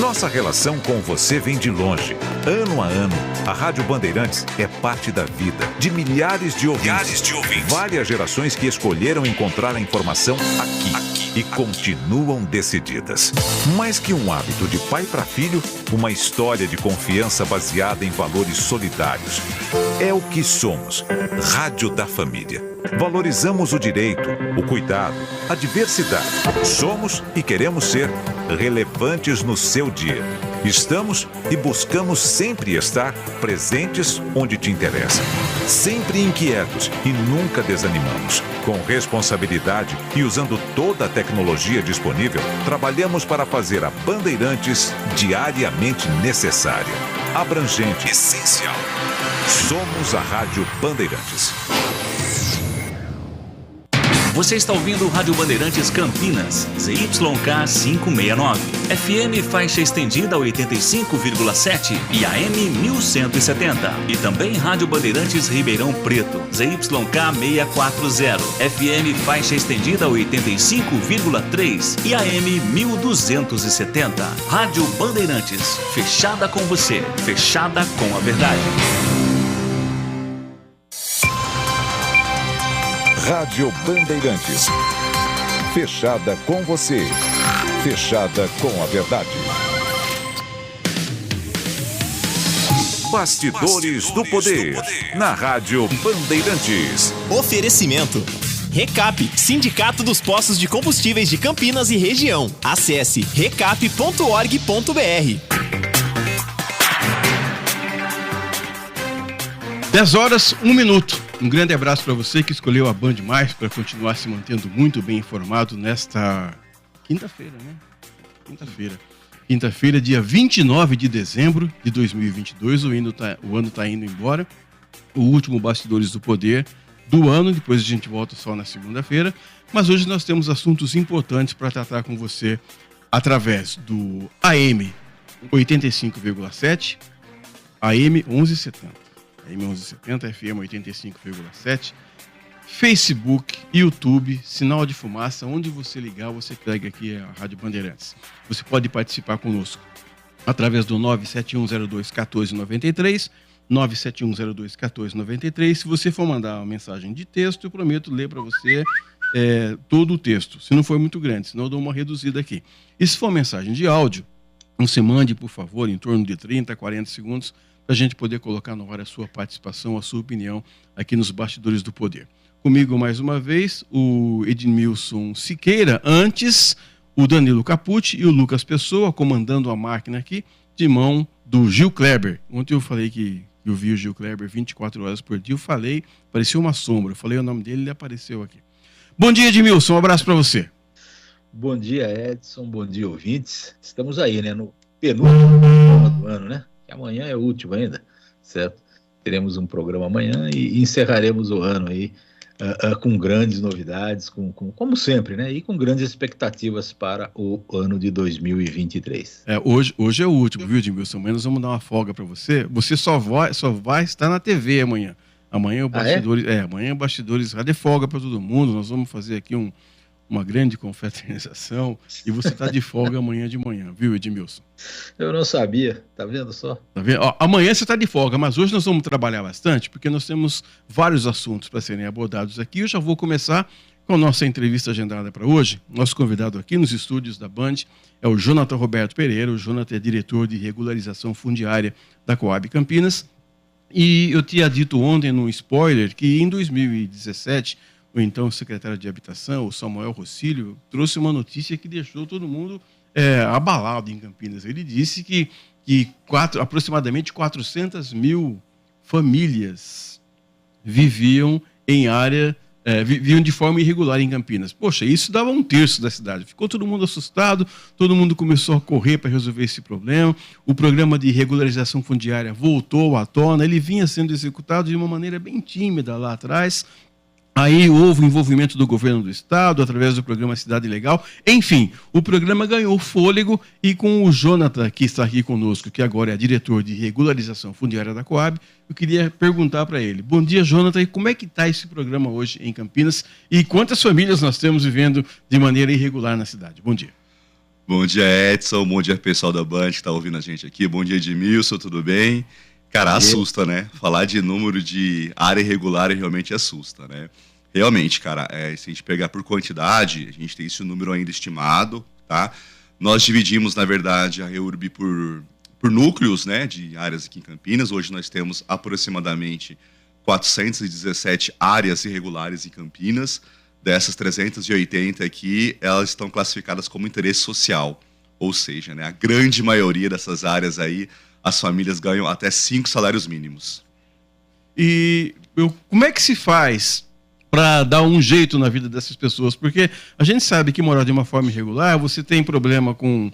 Nossa relação com você vem de longe. Ano a ano, a Rádio Bandeirantes é parte da vida de milhares de ouvintes. Várias gerações que escolheram encontrar a informação aqui e continuam decididas. Mais que um hábito de pai para filho, uma história de confiança baseada em valores solidários. É o que somos. Rádio da Família. Valorizamos o direito, o cuidado, a diversidade. Somos e queremos ser relevantes no seu dia. Estamos e buscamos sempre estar presentes onde te interessa. Sempre inquietos e nunca desanimamos. Com responsabilidade e usando toda a tecnologia disponível, trabalhamos para fazer a Bandeirantes diariamente necessária, abrangente, essencial. Somos a Rádio Bandeirantes. Você está ouvindo Rádio Bandeirantes Campinas, ZYK 569, FM faixa estendida 85,7 e AM 1170. E também Rádio Bandeirantes Ribeirão Preto, ZYK 640, FM faixa estendida 85,3 e AM 1270. Rádio Bandeirantes, fechada com você, fechada com a verdade. Rádio Bandeirantes. Fechada com você. Fechada com a verdade. Bastidores do Poder. Na Rádio Bandeirantes. Oferecimento. Recap, Sindicato dos Postos de Combustíveis de Campinas e Região. Acesse recap.org.br. 10h, 1 minuto. Um grande abraço para você que escolheu a Band Mais para continuar se mantendo muito bem informado nesta quinta-feira, né? Quinta-feira, dia 29 de dezembro de 2022. O ano está indo embora. O último Bastidores do Poder do ano. Depois a gente volta só na segunda-feira. Mas hoje nós temos assuntos importantes para tratar com você através do AM 85,7, AM 1170. AM 1170, FM 85,7, Facebook, YouTube, Sinal de Fumaça, onde você ligar, você pega aqui a Rádio Bandeirantes. Você pode participar conosco através do 97102-1493, 97102-1493. Se você for mandar uma mensagem de texto, eu prometo ler para você todo o texto, se não for muito grande, senão eu dou uma reduzida aqui. E se for mensagem de áudio, você mande, por favor, em torno de 30, 40 segundos, para a gente poder colocar no ar a sua participação, a sua opinião aqui nos Bastidores do Poder. Comigo, mais uma vez, o Edmilson Siqueira, antes o Danilo Capucci e o Lucas Pessoa, comandando a máquina aqui, de mão do Gil Kleber. Ontem eu falei que eu vi o Gil Kleber 24 horas por dia, eu falei, parecia uma sombra, eu falei o nome dele e ele apareceu aqui. Bom dia, Edmilson, um abraço para você. Bom dia, Edson, bom dia, ouvintes. Estamos aí, né, no penúltimo programa do ano, né? Amanhã é o último ainda, certo? Teremos um programa amanhã e encerraremos o ano aí com grandes novidades, como sempre, né? E com grandes expectativas para o ano de 2023. Hoje é o último, viu, Edmilson? Amanhã nós vamos dar uma folga para você. Você só vai estar na TV amanhã. Amanhã é o Bastidores, amanhã é o Bastidores Rádio, é folga para todo mundo. Nós vamos fazer aqui uma grande confraternização e você está de folga amanhã de manhã, viu, Edmilson? Eu não sabia, tá vendo só? Tá vendo? Amanhã você está de folga, mas hoje nós vamos trabalhar bastante porque nós temos vários assuntos para serem abordados aqui. Eu já vou começar com a nossa entrevista agendada para hoje. Nosso convidado aqui nos estúdios da Band é o Jonathan Roberto Pereira. O Jonathan é diretor de regularização fundiária da Coab Campinas. E eu tinha dito ontem no spoiler que em 2017... o então secretário de Habitação, o Samuel Rocílio, trouxe uma notícia que deixou todo mundo abalado em Campinas. Ele disse que aproximadamente 400 mil famílias viviam de forma irregular em Campinas. Poxa, isso dava 1/3 da cidade. Ficou todo mundo assustado, todo mundo começou a correr para resolver esse problema. O programa de regularização fundiária voltou à tona, ele vinha sendo executado de uma maneira bem tímida lá atrás. Aí houve o envolvimento do governo do estado, através do programa Cidade Legal. Enfim, o programa ganhou fôlego e com o Jonathan, que está aqui conosco, que agora é diretor de regularização fundiária da Coab, eu queria perguntar para ele. Bom dia, Jonathan, e como é que está esse programa hoje em Campinas e quantas famílias nós temos vivendo de maneira irregular na cidade? Bom dia. Bom dia, Edson. Bom dia, pessoal da Band que está ouvindo a gente aqui. Bom dia, Edmilson. Tudo bem? Cara, assusta, né? Falar de número de área irregular realmente assusta, né? Realmente, cara, se a gente pegar por quantidade, a gente tem esse número ainda estimado, tá? Nós dividimos, na verdade, a REURB por núcleos, né, de áreas aqui em Campinas. Hoje nós temos aproximadamente 417 áreas irregulares em Campinas. Dessas 380 aqui, elas estão classificadas como interesse social. Ou seja, né, a grande maioria dessas áreas aí, as famílias ganham até 5 salários mínimos. E como é que se faz para dar um jeito na vida dessas pessoas? Porque a gente sabe que morar de uma forma irregular, você tem problema com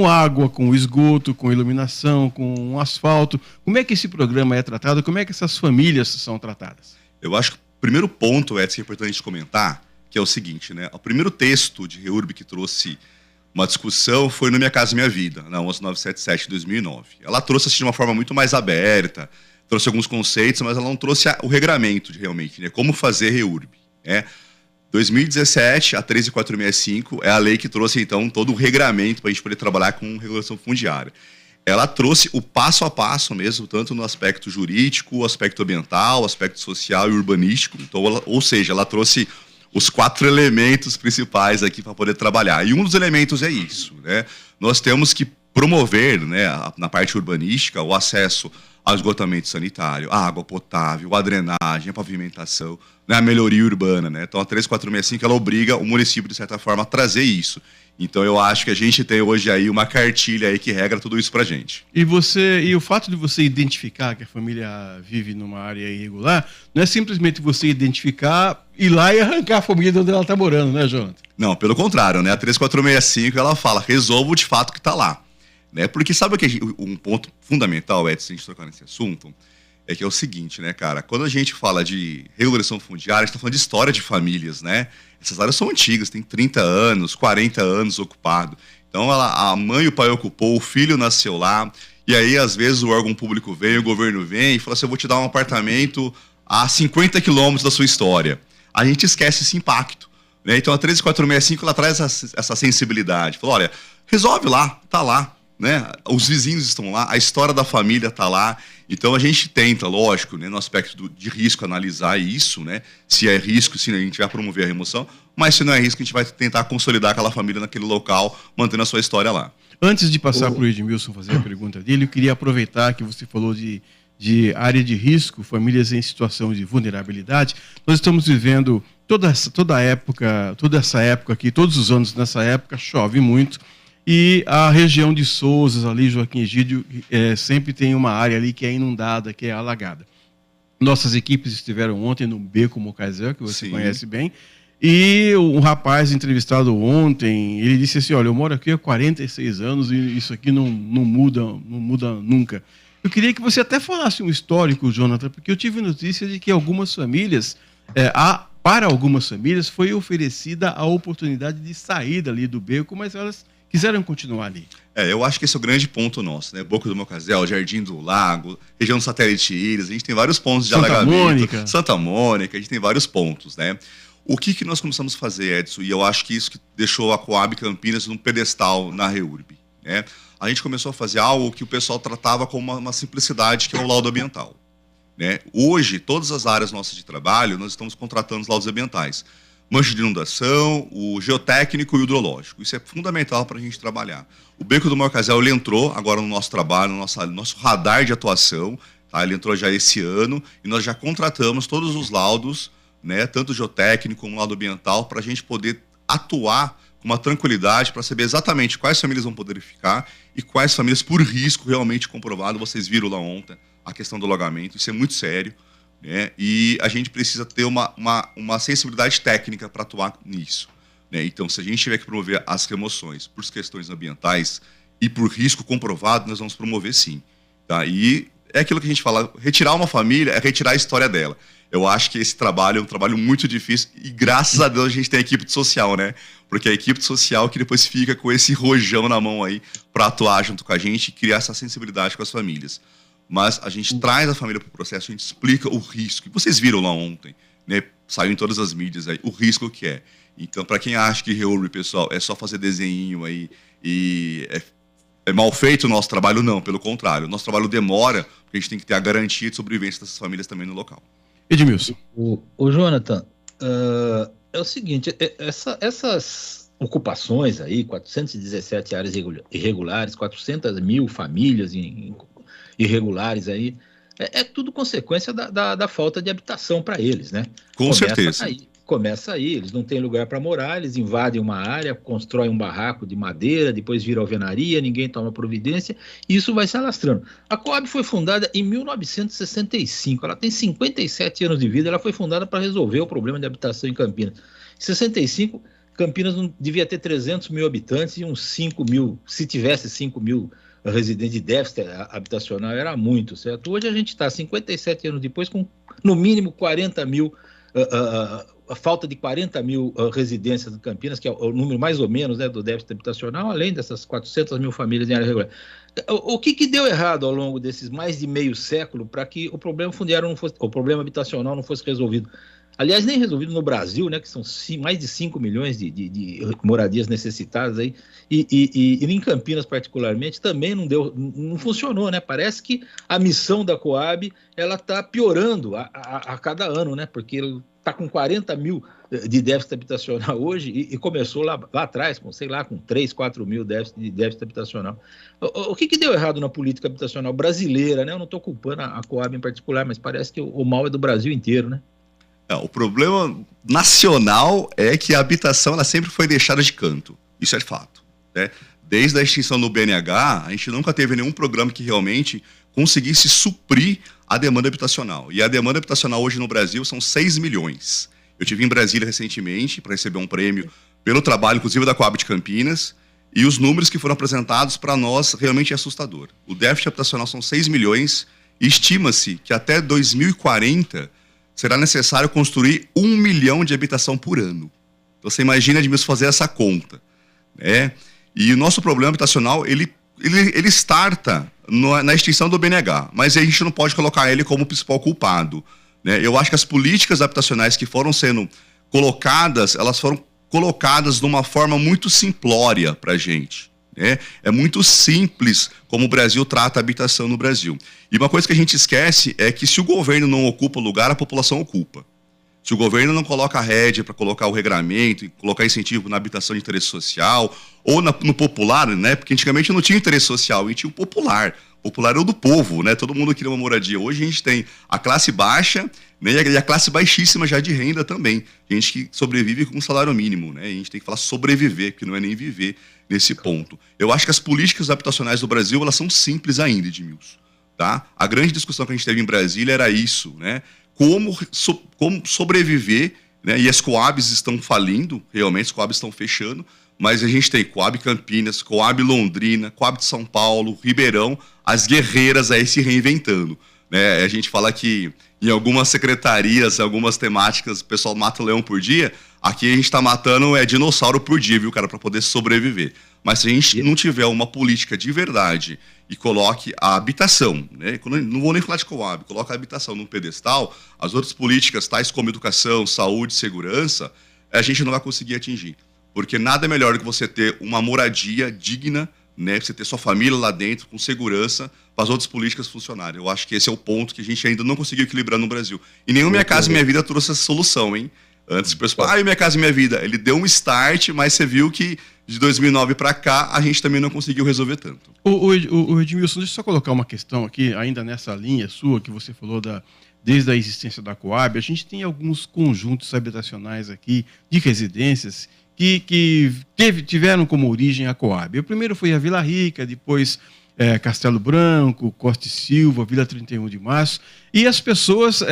água, com esgoto, com iluminação, com asfalto. Como é que esse programa é tratado? Como é que essas famílias são tratadas? Eu acho que o primeiro ponto, Edson, que é importante comentar, que é o seguinte, né? O primeiro texto de REURB que trouxe uma discussão foi no Minha Casa Minha Vida, na 11977 de 2009. Ela trouxe assim, de uma forma muito mais aberta, trouxe alguns conceitos, mas ela não trouxe o regramento realmente, né? Como fazer REURB, né? 2017, a 13465, é a lei que trouxe, então, todo o regramento para a gente poder trabalhar com regulação fundiária. Ela trouxe o passo a passo mesmo, tanto no aspecto jurídico, o aspecto ambiental, o aspecto social e urbanístico. Então, ou seja, ela trouxe os 4 elementos principais aqui para poder trabalhar. E um dos elementos é isso, né? Nós temos que promover, né, na parte urbanística, o acesso ao esgotamento sanitário, a água potável, a drenagem, a pavimentação, né, a melhoria urbana, né? Então a 13465 ela obriga o município, de certa forma, a trazer isso. Então eu acho que a gente tem hoje aí uma cartilha aí que regra tudo isso pra gente. E o fato de você identificar que a família vive numa área irregular, não é simplesmente você identificar, ir lá e arrancar a família de onde ela está morando, né, Jonathan? Não, pelo contrário, né? A 13465 ela fala, resolva de fato que está lá. Né? Porque sabe que um ponto fundamental, Edson, a gente trocar nesse assunto, é que é o seguinte, né, cara? Quando a gente fala de regulação fundiária, a gente está falando de história de famílias, né? Essas áreas são antigas, tem 30 anos, 40 anos ocupado. Então, a mãe e o pai ocupou, o filho nasceu lá, e aí, às vezes, o órgão público vem, o governo vem e fala assim, eu vou te dar um apartamento a 50 quilômetros da sua história. A gente esquece esse impacto, né? Então, a 13465, ela traz essa sensibilidade. Fala, olha, resolve lá, tá lá. Né? Os vizinhos estão lá, a história da família está lá, então a gente tenta, lógico, né, no aspecto de risco, analisar isso, né? Se é risco, se a gente vai promover a remoção, mas se não é risco, a gente vai tentar consolidar aquela família naquele local, mantendo a sua história lá. Antes de passar para o Edmilson fazer a pergunta dele, eu queria aproveitar que você falou de área de risco, famílias em situação de vulnerabilidade. Nós estamos vivendo toda essa época aqui, todos os anos nessa época, chove muito. E a região de Souzas, ali, Joaquim Egídio, sempre tem uma área ali que é inundada, que é alagada. Nossas equipes estiveram ontem no Beco Mocasel, que você conhece bem, e um rapaz entrevistado ontem, ele disse assim, olha, eu moro aqui há 46 anos e isso aqui não muda nunca. Eu queria que você até falasse um histórico, Jonathan, porque eu tive notícia de que algumas famílias, para algumas famílias, foi oferecida a oportunidade de sair dali do beco, mas elas quiseram continuar ali. Eu acho que esse é o grande ponto nosso, né? Boca do Mocasel, Jardim do Lago, região do Satélite Íris, a gente tem vários pontos de alagamento. Santa Mônica, a gente tem vários pontos, né? O que nós começamos a fazer, Edson, e eu acho que isso que deixou a Coab Campinas num pedestal na REURB, né? A gente começou a fazer algo que o pessoal tratava como uma simplicidade, que é o laudo ambiental, né? Hoje, todas as áreas nossas de trabalho, nós estamos contratando os laudos ambientais. Mancha de inundação, o geotécnico e o hidrológico. Isso é fundamental para a gente trabalhar. O Beco do Mocasel, ele entrou agora no nosso trabalho, no nosso radar de atuação, tá? Ele entrou já esse ano e nós já contratamos todos os laudos, né? Tanto o geotécnico como o laudo ambiental, para a gente poder atuar com uma tranquilidade para saber exatamente quais famílias vão poder ficar e quais famílias por risco realmente comprovado. Vocês viram lá ontem a questão do alagamento, isso é muito sério. Né? E a gente precisa ter uma sensibilidade técnica para atuar nisso. Né? Então, se a gente tiver que promover as remoções por questões ambientais e por risco comprovado, nós vamos promover sim. Tá? E é aquilo que a gente fala, retirar uma família é retirar a história dela. Eu acho que esse trabalho é um trabalho muito difícil e graças a Deus a gente tem a equipe de social, né? Porque é a equipe de social que depois fica com esse rojão na mão aí para atuar junto com a gente e criar essa sensibilidade com as famílias. Mas a gente traz a família para o processo, a gente explica o risco. Vocês viram lá ontem, né? Saiu em todas as mídias aí, o risco que é. Então, para quem acha que reúne, pessoal, é só fazer desenho aí e é mal feito o nosso trabalho, não, pelo contrário. O nosso trabalho demora, porque a gente tem que ter a garantia de sobrevivência dessas famílias também no local. Edmilson. O Jonathan, é o seguinte, essas ocupações aí, 417 áreas irregulares, 400 mil famílias irregulares aí, é tudo consequência da falta de habitação para eles, né? Com certeza. Começa aí, eles não têm lugar para morar, eles invadem uma área, constroem um barraco de madeira, depois vira alvenaria, ninguém toma providência, e isso vai se alastrando. A Coab foi fundada em 1965, ela tem 57 anos de vida, ela foi fundada para resolver o problema de habitação em Campinas. Em 65, Campinas não devia ter 300 mil habitantes e uns 5 mil, se tivesse 5 mil residentes de déficit habitacional, era muito, certo? Hoje a gente está 57 anos depois com, no mínimo, 40 mil a falta de 40 mil residências de Campinas, que é o número mais ou menos, né, do déficit habitacional, além dessas 400 mil famílias em área regular. O que deu errado ao longo desses mais de meio século para que o problema fundiário o problema habitacional não fosse resolvido? Aliás, nem resolvido no Brasil, né, que são mais de 5 milhões de moradias necessitadas aí, e em Campinas particularmente também não funcionou, né? Parece que a missão da Coab ela está piorando a cada ano, né? Porque está com 40 mil de déficit habitacional hoje e começou lá atrás, com 3, 4 mil de déficit habitacional. O que deu errado na política habitacional brasileira, né? Eu não estou culpando a Coab em particular, mas parece que o mal é do Brasil inteiro, né? O problema nacional é que a habitação ela sempre foi deixada de canto. Isso é fato, né? Desde a extinção do BNH, a gente nunca teve nenhum programa que realmente conseguisse suprir a demanda habitacional. E a demanda habitacional hoje no Brasil são 6 milhões. Eu estive em Brasília recentemente para receber um prêmio pelo trabalho, inclusive da Coab de Campinas, e os números que foram apresentados para nós realmente é assustador. O déficit habitacional são 6 milhões e estima-se que até 2040 será necessário construir 1 milhão de habitação por ano. Então você imagina, Edmilson, fazer essa conta, né? E o nosso problema habitacional, ele starta na extinção do BNH, mas a gente não pode colocar ele como o principal culpado, né? Eu acho que as políticas habitacionais que foram sendo colocadas, elas foram colocadas de uma forma muito simplória para a gente, né? É muito simples como o Brasil trata a habitação no Brasil. E uma coisa que a gente esquece é que se o governo não ocupa o lugar, a população ocupa. Se o governo não coloca a rédea para colocar o regramento, colocar incentivo na habitação de interesse social, ou no popular, né? Porque antigamente não tinha interesse social, e tinha o popular. O popular era o do povo, né? Todo mundo queria uma moradia. Hoje a gente tem a classe baixa, né? E a classe baixíssima já de renda também. Gente que sobrevive com um salário mínimo, né? E a gente tem que falar sobreviver, porque não é nem viver nesse ponto. Eu acho que as políticas habitacionais do Brasil, elas são simples ainda, Edmilson, tá? A grande discussão que a gente teve em Brasília era isso, né? Como sobreviver, né? E as Coabs estão falindo, realmente, as Coabs estão fechando, mas a gente tem Coab Campinas, Coab Londrina, Coab de São Paulo, Ribeirão, as guerreiras aí se reinventando, né? A gente fala que em algumas secretarias, algumas temáticas, o pessoal mata o leão por dia, aqui a gente está matando dinossauro por dia, viu, cara, para poder sobreviver. Mas se a gente não tiver uma política de verdade e coloque a habitação, né? Não vou nem falar de Coab, coloca a habitação num pedestal, as outras políticas, tais como educação, saúde, segurança, a gente não vai conseguir atingir. Porque nada é melhor do que você ter uma moradia digna, né? Você ter sua família lá dentro, com segurança, para as outras políticas funcionarem. Eu acho que esse é o ponto que a gente ainda não conseguiu equilibrar no Brasil. E nenhum Minha Casa Minha Vida trouxe essa solução, hein? Antes o pessoal, Minha Casa Minha Vida. Ele deu um start, mas você viu que de 2009 para cá, a gente também não conseguiu resolver tanto. O Edmilson, deixa eu só colocar uma questão aqui, ainda nessa linha sua, que você falou desde a existência da Coab. A gente tem alguns conjuntos habitacionais aqui, de residências, que tiveram como origem a Coab. O primeiro foi a Vila Rica, depois Castelo Branco, Costa e Silva, Vila 31 de Março, e as pessoas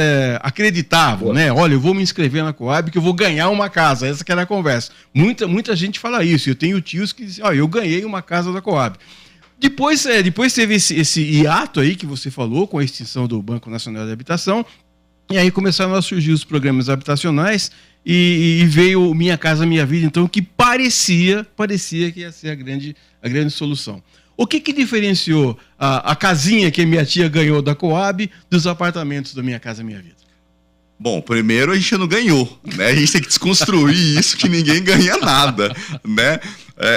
acreditavam, né? Olha, eu vou me inscrever na Coab que eu vou ganhar uma casa. Essa que era a conversa. Muita gente fala isso. Eu tenho tios que dizem, eu ganhei uma casa da Coab. Depois teve esse hiato aí que você falou, com a extinção do Banco Nacional de Habitação, e aí começaram a surgir os programas habitacionais, e veio o Minha Casa Minha Vida, então, que parecia que ia ser a grande solução. O que diferenciou a casinha que a minha tia ganhou da Coab dos apartamentos do Minha Casa Minha Vida? Bom, primeiro a gente não ganhou, né? A gente tem que desconstruir isso, que ninguém ganha nada, né?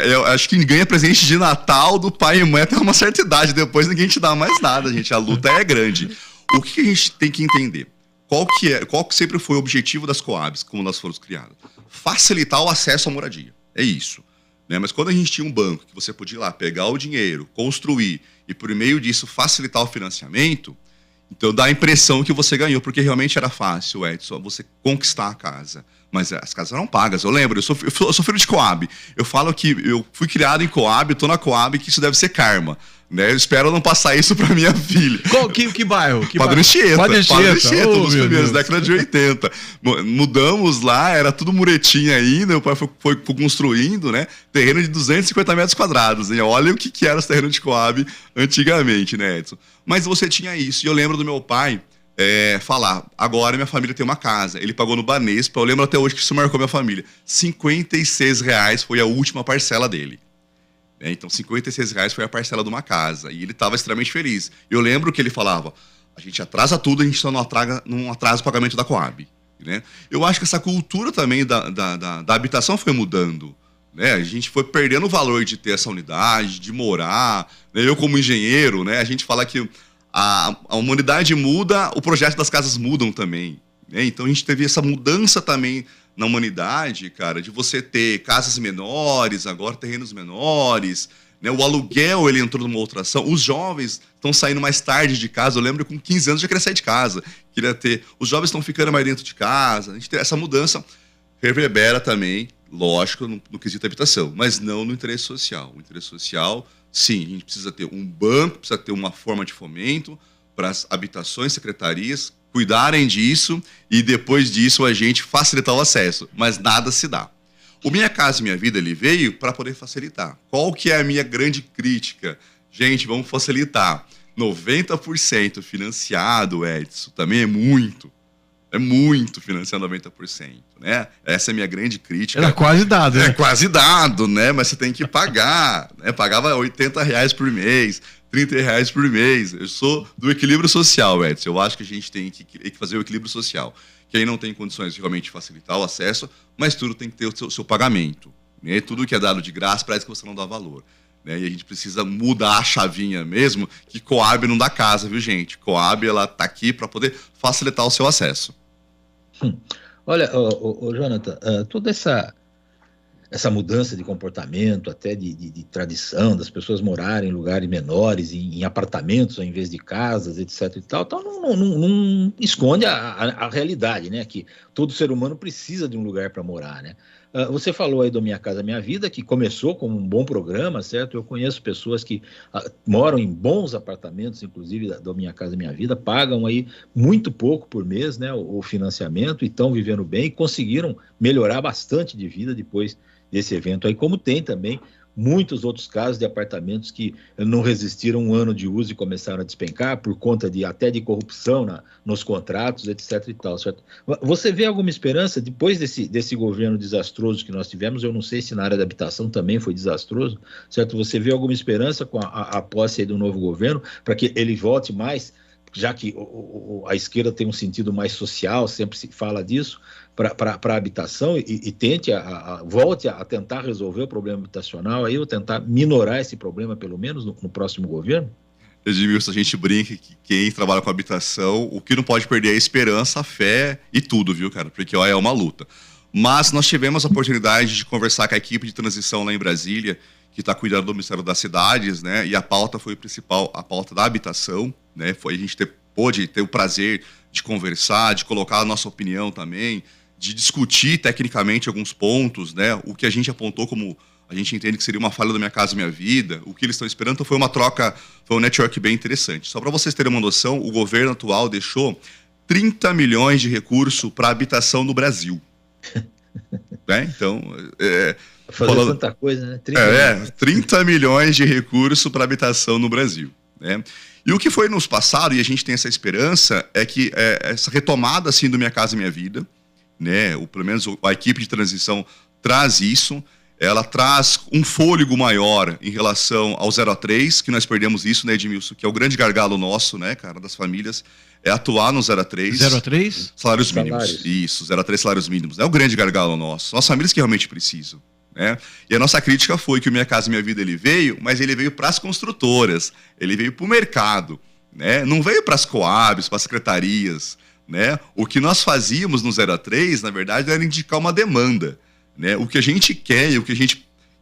Eu acho que ganha presente de Natal do pai e mãe até uma certa idade, depois ninguém te dá mais nada, gente. A luta é grande. O que a gente tem que entender? Qual que sempre foi o objetivo das Coabs, como elas foram criadas? Facilitar o acesso à moradia. É isso. Né? Mas quando a gente tinha um banco que você podia ir lá pegar o dinheiro, construir e por meio disso facilitar o financiamento, então dá a impressão que você ganhou, porque realmente era fácil, Edson, você conquistar a casa. Mas as casas eram pagas. Eu lembro, eu sou filho de Coab. Eu falo que eu fui criado em Coab, estou na Coab, que isso deve ser karma. Né? Eu espero não passar isso para minha filha. Que bairro? Padre Anchieta. Padre Anchieta, nos primeiros, década de 80. Mudamos lá, era tudo muretinha ainda, meu pai foi construindo, né? Terreno de 250 metros quadrados. Hein? Olha o que era esse terreno de Coab antigamente, né, Edson? Mas você tinha isso. E eu lembro do meu pai falar, agora minha família tem uma casa. Ele pagou no Banespa, eu lembro até hoje que isso marcou minha família. R$56 foi a última parcela dele. Então, R$56 foi a parcela de uma casa. E ele estava extremamente feliz. Eu lembro que ele falava, a gente atrasa tudo, a gente só não atrasa o pagamento da Coab. Né? Eu acho que essa cultura também da habitação foi mudando. Né? A gente foi perdendo o valor de ter essa unidade, de morar. Né? Eu, como engenheiro, né? A gente fala que a humanidade muda, o projeto das casas mudam também. Né? Então, a gente teve essa mudança também na humanidade, cara, de você ter casas menores, agora terrenos menores, né? O aluguel, ele entrou numa outra ação. Os jovens estão saindo mais tarde de casa. Eu lembro que com 15 anos eu já queria sair de casa. Os jovens estão ficando mais dentro de casa. A gente tem essa mudança, reverbera também, lógico, no quesito habitação, mas não no interesse social. O interesse social, sim, a gente precisa ter um banco, precisa ter uma forma de fomento para as habitações, secretarias, cuidarem disso e depois disso a gente facilitar o acesso, mas nada se dá. O Minha Casa Minha Vida, ele veio para poder facilitar. Qual que é a minha grande crítica? Gente, vamos facilitar. 90% financiado, Edson, também é muito. É muito financiar 90%, né? Essa é a minha grande crítica. Era quase dado, né? É quase dado, né? Mas você tem que pagar, né? Pagava R$80 por mês, R$30 por mês. Eu sou do equilíbrio social, Edson. Eu acho que a gente tem que fazer o equilíbrio social. Quem não tem condições de realmente facilitar o acesso, mas tudo tem que ter o seu pagamento. Né? Tudo que é dado de graça parece que você não dá valor. Né? E a gente precisa mudar a chavinha mesmo, que Coab não dá casa, viu, gente? Coab, ela tá aqui para poder facilitar o seu acesso. Olha, Jonathan, toda essa mudança de comportamento, até de tradição, das pessoas morarem em lugares menores, em apartamentos ao invés de casas, etc. e tal, não esconde a realidade, né? Que todo ser humano precisa de um lugar para morar, né? Você falou aí do Minha Casa Minha Vida, que começou como um bom programa, certo? Eu conheço pessoas que moram em bons apartamentos, inclusive do Minha Casa Minha Vida, pagam aí muito pouco por mês, né? O financiamento, e estão vivendo bem e conseguiram melhorar bastante de vida depois desse evento aí, como tem também muitos outros casos de apartamentos que não resistiram um ano de uso e começaram a despencar por conta até de corrupção nos contratos, etc. e tal, certo? Você vê alguma esperança depois desse governo desastroso que nós tivemos? Eu não sei se na área da habitação também foi desastroso, certo? Você vê alguma esperança com a posse aí do novo governo para que ele volte mais, já que a esquerda tem um sentido mais social, sempre se fala disso, para a habitação e tente volte a tentar resolver o problema habitacional aí, ou tentar minorar esse problema, pelo menos, no próximo governo? Edmilson, a gente brinca que quem trabalha com habitação, o que não pode perder é a esperança, a fé e tudo, viu, cara? Porque é uma luta. Mas nós tivemos a oportunidade de conversar com a equipe de transição lá em Brasília, que está cuidando do Ministério das Cidades, né? E a pauta foi principal, a pauta da habitação, né? A gente pôde ter o prazer de conversar, de colocar a nossa opinião também, de discutir tecnicamente alguns pontos, né? O que a gente apontou como a gente entende que seria uma falha da Minha Casa Minha Vida, o que eles estão esperando. Então foi uma troca, foi um network bem interessante. Só para vocês terem uma noção, o governo atual deixou 30 milhões de recurso para habitação no Brasil. Né? Então, fazer tanta coisa, né? 30 milhões de recurso para habitação no Brasil. Né? E o que foi nos passado, e a gente tem essa esperança, é que essa retomada assim, do Minha Casa Minha Vida, né? Pelo menos a equipe de transição traz isso, ela traz um fôlego maior em relação ao 0 a 3, que nós perdemos isso, né, Edmilson, que é o grande gargalo nosso, né, cara, das famílias, é atuar no 0 a 3. 0 a 3? Salários mínimos. Isso, 0 a 3 salários mínimos. É o grande gargalo nosso. São as famílias que realmente precisam, né? E a nossa crítica foi que o Minha Casa Minha Vida ele veio, mas ele veio para as construtoras, ele veio para o mercado, né? Não veio para as coabs, para as secretarias, né? O que nós fazíamos no 0 a 3, na verdade, era indicar uma demanda, né? O que a gente quer e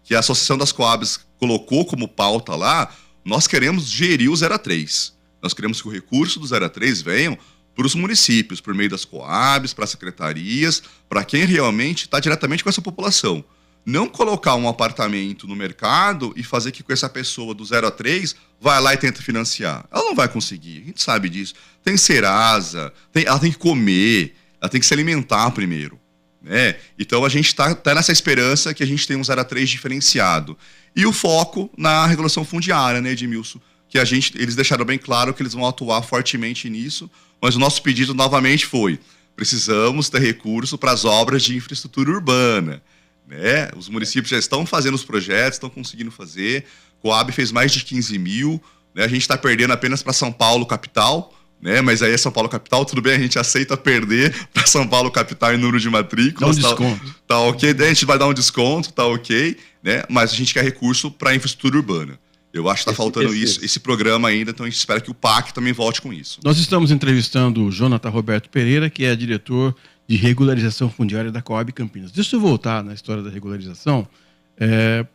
que a Associação das Coabs colocou como pauta lá, nós queremos gerir o 0 a 3. Nós queremos que o recurso do 0 a 3 venham para os municípios, por meio das coabs, para as secretarias, para quem realmente está diretamente com essa população. Não colocar um apartamento no mercado e fazer que com essa pessoa do 0 a 3 vai lá e tenta financiar. Ela não vai conseguir, a gente sabe disso. Tem Serasa, ela tem que comer, ela tem que se alimentar primeiro, né? Então a gente está nessa esperança que a gente tem um 0 a 3 diferenciado. E o foco na regulação fundiária, né, Edmilson? Que eles deixaram bem claro que eles vão atuar fortemente nisso, mas o nosso pedido novamente foi: precisamos ter recurso para as obras de infraestrutura urbana, né? Os municípios já estão fazendo os projetos, estão conseguindo fazer. Coab fez mais de 15 mil, né? A gente está perdendo apenas para São Paulo capital, né? Mas aí é São Paulo capital, tudo bem, a gente aceita perder para São Paulo capital em número de matrículas. Dá um desconto. Tá ok, daí a gente vai dar um desconto, tá ok, né? Mas a gente quer recurso para infraestrutura urbana. Eu acho que está faltando esse programa ainda, então a gente espera que o PAC também volte com isso. Nós estamos entrevistando o Jonathan Roberto Pereira, que é diretor de regularização fundiária da Coab Campinas. Deixa eu voltar na história da regularização,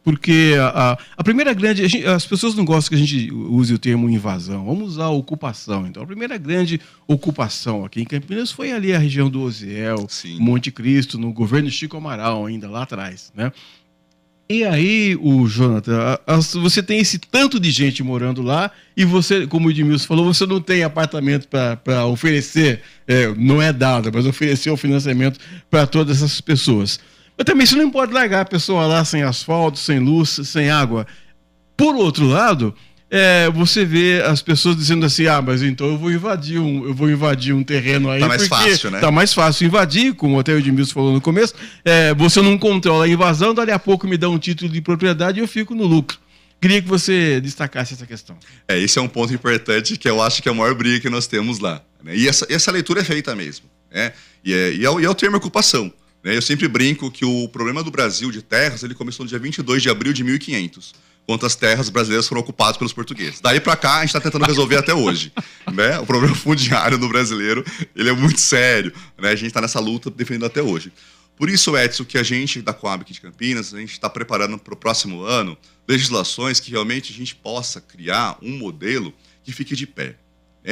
porque a primeira grande... as pessoas não gostam que a gente use o termo invasão, vamos usar ocupação. Então, a primeira grande ocupação aqui em Campinas foi ali a região do Oziel, Monte Cristo, no governo Chico Amaral, ainda lá atrás, né? E aí, Jonathan, você tem esse tanto de gente morando lá e você, como o Edmilson falou, você não tem apartamento para oferecer, não é dado, mas oferecer o financiamento para todas essas pessoas. Mas também você não pode largar a pessoa lá sem asfalto, sem luz, sem água. Por outro lado, você vê as pessoas dizendo assim: mas então eu vou invadir um terreno aí. Tá mais fácil, né? Tá mais fácil invadir, como até o Edmilson falou no começo. Você não controla a invasão, dali a pouco me dá um título de propriedade e eu fico no lucro. Queria que você destacasse essa questão. Esse é um ponto importante que eu acho que é a maior briga que nós temos lá, né? E essa leitura é feita mesmo, né? E é o termo ocupação, né? Eu sempre brinco que o problema do Brasil de terras ele começou no dia 22 de abril de 1500. Quantas terras brasileiras foram ocupadas pelos portugueses. Daí para cá, a gente está tentando resolver até hoje, né? O problema fundiário do brasileiro, ele é muito sério, né? A gente está nessa luta defendendo até hoje. Por isso, Edson, que a gente da Coab aqui de Campinas, a gente está preparando para o próximo ano legislações que realmente a gente possa criar um modelo que fique de pé.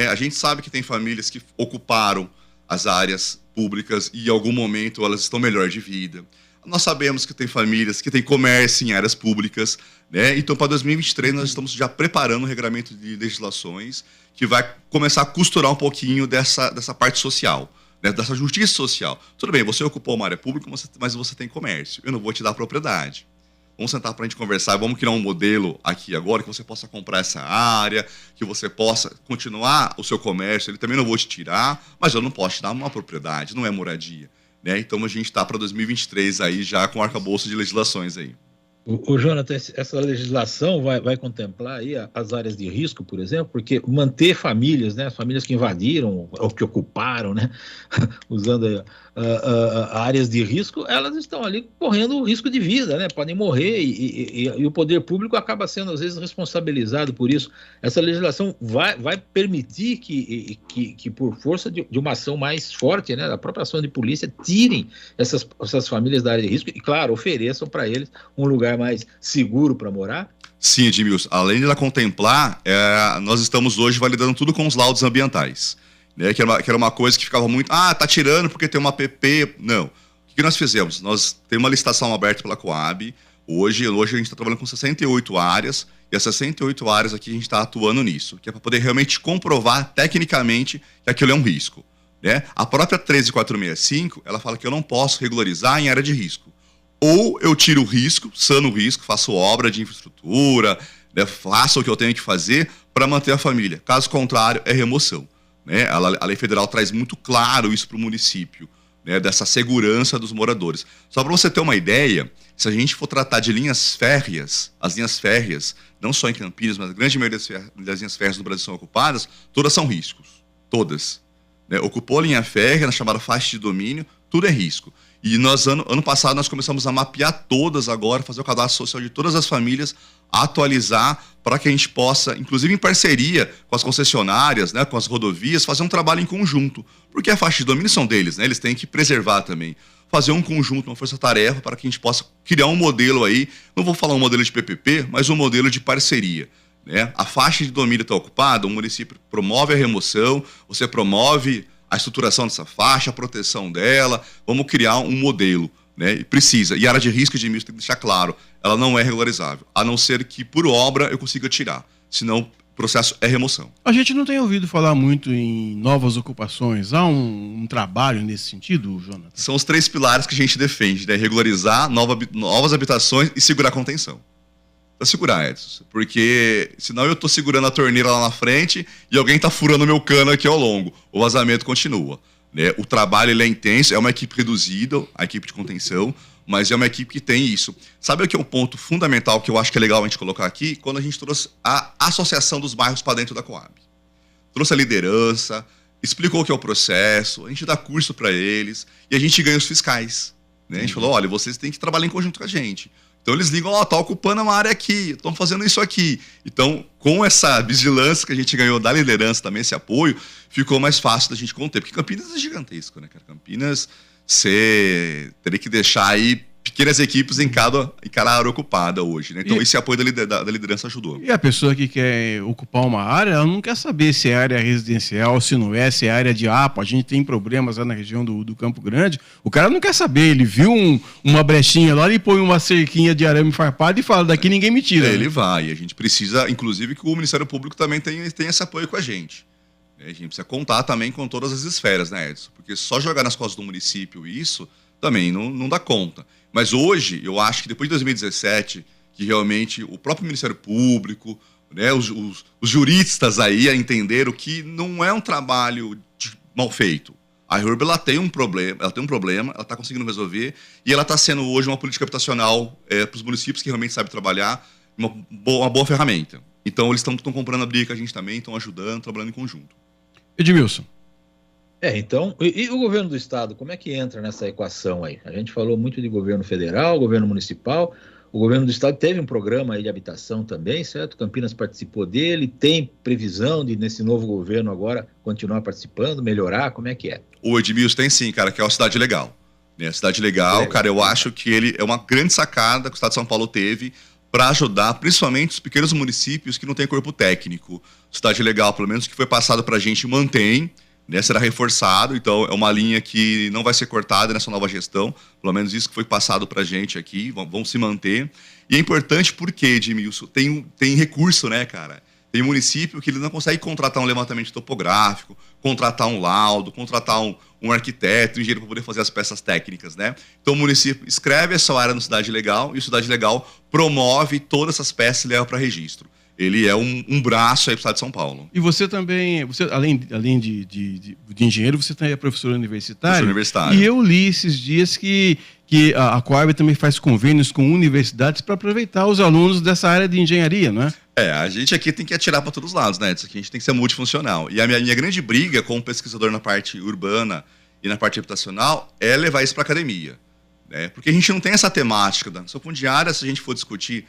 A gente sabe que tem famílias que ocuparam as áreas públicas e em algum momento elas estão melhor de vida. Nós sabemos que tem famílias que têm comércio em áreas públicas, né? Então, para 2023, nós estamos já preparando um regulamento de legislações que vai começar a costurar um pouquinho dessa parte social, né? Dessa justiça social. Tudo bem, você ocupou uma área pública, mas você tem comércio. Eu não vou te dar propriedade. Vamos sentar para a gente conversar, vamos criar um modelo aqui agora que você possa comprar essa área, que você possa continuar o seu comércio. Ele também não vou te tirar, mas eu não posso te dar uma propriedade, não é moradia. Né? Então a gente está para 2023 aí já com arcabouço de legislações aí. O Jonathan, essa legislação vai contemplar aí as áreas de risco, por exemplo, porque manter famílias, né, as famílias que invadiram ou que ocuparam, né, usando áreas de risco, elas estão ali correndo risco de vida, né, podem morrer e o poder público acaba sendo às vezes responsabilizado por isso. Essa legislação vai permitir que por força de uma ação mais forte, né, da própria ação de polícia, tirem essas famílias da área de risco e, claro, ofereçam para eles um lugar mais seguro para morar? Sim, Edmilson. Além de ela contemplar, nós estamos hoje validando tudo com os laudos ambientais, né? Que era uma coisa que ficava muito... tá tirando porque tem uma APP. Não. O que nós fizemos? Nós temos uma licitação aberta pela Coab. Hoje a gente está trabalhando com 68 áreas, e as 68 áreas aqui a gente está atuando nisso, que é para poder realmente comprovar tecnicamente que aquilo é um risco, né? A própria 13465, ela fala que eu não posso regularizar em área de risco. Ou eu tiro o risco, sano o risco, faço obra de infraestrutura, né, faço o que eu tenho que fazer para manter a família. Caso contrário, é remoção, né? A lei federal traz muito claro isso para o município, né, dessa segurança dos moradores. Só para você ter uma ideia, se a gente for tratar de linhas férreas, as linhas férreas, não só em Campinas, mas a grande maioria das linhas férreas no Brasil são ocupadas, todas são riscos. Todas. Né? Ocupou a linha férrea, na chamada faixa de domínio, tudo é risco. E nós, ano passado, nós começamos a mapear todas agora, fazer o cadastro social de todas as famílias, atualizar para que a gente possa, inclusive em parceria com as concessionárias, né, com as rodovias, fazer um trabalho em conjunto. Porque a faixa de domínio são deles, né? Eles têm que preservar também. Fazer um conjunto, uma força-tarefa para que a gente possa criar um modelo aí, não vou falar um modelo de PPP, mas um modelo de parceria. Né? A faixa de domínio está ocupada, o município promove a remoção, você promove a estruturação dessa faixa, a proteção dela, vamos criar um modelo, né? E precisa. E a área de risco, Edmilson, tem que deixar claro, ela não é regularizável, a não ser que por obra eu consiga tirar, senão o processo é remoção. A gente não tem ouvido falar muito em novas ocupações, há um trabalho nesse sentido, Jonathan? São os 3 pilares que a gente defende, né? Regularizar novas habitações e segurar a contenção. Para segurar, Edson, porque senão eu estou segurando a torneira lá na frente e alguém está furando o meu cano aqui ao longo. O vazamento continua. Né? O trabalho ele é intenso, é uma equipe reduzida, a equipe de contenção, mas é uma equipe que tem isso. Sabe o que é um ponto fundamental que eu acho que é legal a gente colocar aqui? Quando a gente trouxe a associação dos bairros para dentro da Coab. Trouxe a liderança, explicou o que é o processo, a gente dá curso para eles e a gente ganha os fiscais. Né? A gente falou, olha, vocês têm que trabalhar em conjunto com a gente. Então eles ligam, tá ocupando uma área aqui, estão fazendo isso aqui. Então, com essa vigilância que a gente ganhou da liderança também, esse apoio, ficou mais fácil da gente conter. Porque Campinas é gigantesco, né, cara? Campinas, você teria que deixar aí pequenas equipes em cada área ocupada hoje, né? Então, esse apoio da liderança ajudou. E a pessoa que quer ocupar uma área, ela não quer saber se é área residencial, se não é, se é área de APA. A gente tem problemas lá na região do Campo Grande. O cara não quer saber, ele viu uma brechinha lá, ele põe uma cerquinha de arame farpado e fala, daqui ninguém me tira. Ele vai. A gente precisa, inclusive, que o Ministério Público também tenha esse apoio com a gente. A gente precisa contar também com todas as esferas, né, Edson? Porque só jogar nas costas do município isso também não dá conta. Mas hoje, eu acho que depois de 2017, que realmente o próprio Ministério Público, né, os juristas aí entenderam que não é um trabalho mal feito. A REURB ela tem um problema, ela está conseguindo resolver e ela está sendo hoje uma política habitacional para os municípios que realmente sabem trabalhar, uma boa ferramenta. Então, eles estão comprando a briga com a gente também, estão ajudando, trabalhando em conjunto. Edmilson. Então, e o governo do estado, como é que entra nessa equação aí? A gente falou muito de governo federal, governo municipal, o governo do estado teve um programa aí de habitação também, certo? Campinas participou dele, tem previsão de, nesse novo governo agora, continuar participando, melhorar, como é que é? O Edmilson tem sim, cara, que é a Cidade Legal. A Cidade Legal, cara, eu acho que ele é uma grande sacada que o estado de São Paulo teve para ajudar, principalmente os pequenos municípios que não têm corpo técnico. Cidade Legal, pelo menos, que foi passado para a gente, mantém, né, será reforçado, então é uma linha que não vai ser cortada nessa nova gestão, pelo menos isso que foi passado para a gente aqui, vão se manter. E é importante porque, Edmilson, tem recurso, né, cara? Tem município que ele não consegue contratar um levantamento topográfico, contratar um laudo, contratar um arquiteto, um engenheiro para poder fazer as peças técnicas, né? Então o município escreve a sua área no Cidade Legal e o Cidade Legal promove todas essas peças e leva para registro. Ele é um braço aí para o estado de São Paulo. E você também, além de engenheiro, você também é professor universitário. Professor universitário. E eu li esses dias que a Coab também faz convênios com universidades para aproveitar os alunos dessa área de engenharia, não é? A gente aqui tem que atirar para todos os lados, né? Isso aqui a gente tem que ser multifuncional. E a minha grande briga como pesquisador na parte urbana e na parte habitacional é levar isso para a academia. Né? Porque a gente não tem essa temática da ação fundiária, se a gente for discutir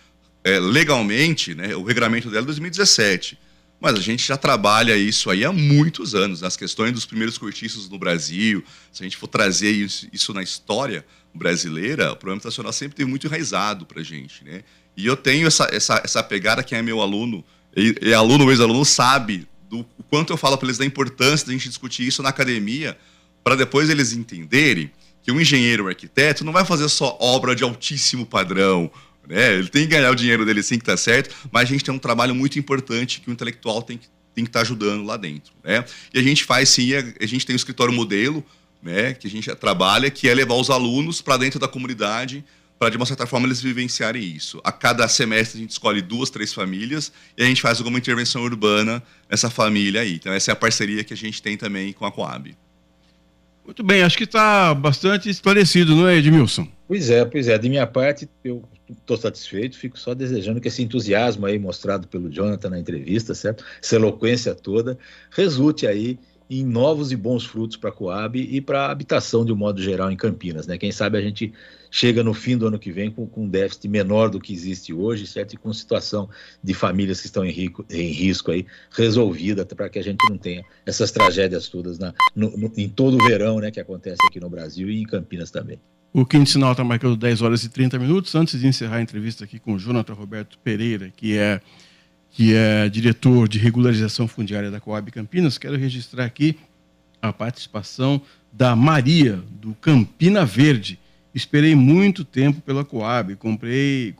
legalmente, né, o regulamento dela é 2017, mas a gente já trabalha isso aí há muitos anos, as questões dos primeiros cortiços no Brasil, se a gente for trazer isso na história brasileira, o programa habitacional sempre teve muito enraizado para a gente, né? E eu tenho essa pegada, quem é meu aluno, e aluno ou ex-aluno sabe do quanto eu falo para eles da importância da gente discutir isso na academia, para depois eles entenderem que um engenheiro, um arquiteto, não vai fazer só obra de altíssimo padrão, ele tem que ganhar o dinheiro dele sim, que tá certo, mas a gente tem um trabalho muito importante que o intelectual tem que estar ajudando lá dentro. Né? E a gente faz sim, a gente tem um escritório modelo, né, que a gente trabalha, que é levar os alunos para dentro da comunidade, para de uma certa forma eles vivenciarem isso. A cada semestre a gente escolhe 2, 3 famílias e a gente faz alguma intervenção urbana nessa família aí. Então essa é a parceria que a gente tem também com a Coab. Muito bem, acho que está bastante esclarecido, não é, Edmilson? Pois é. De minha parte, eu estou satisfeito, fico só desejando que esse entusiasmo aí mostrado pelo Jonathan na entrevista, certo? Essa eloquência toda, resulte aí em novos e bons frutos para a Coab e para a habitação de um modo geral em Campinas, né? Quem sabe a gente chega no fim do ano que vem com um déficit menor do que existe hoje, certo? E com situação de famílias que estão em risco aí resolvida, para que a gente não tenha essas tragédias todas em todo o verão, né? Que acontece aqui no Brasil e em Campinas também. O quinto sinal está marcando 10 horas e 30 minutos. Antes de encerrar a entrevista aqui com o Jonathan Roberto Pereira, que é diretor de regularização fundiária da Coab Campinas, quero registrar aqui a participação da Maria, do Campina Verde. Esperei muito tempo pela Coab, comprei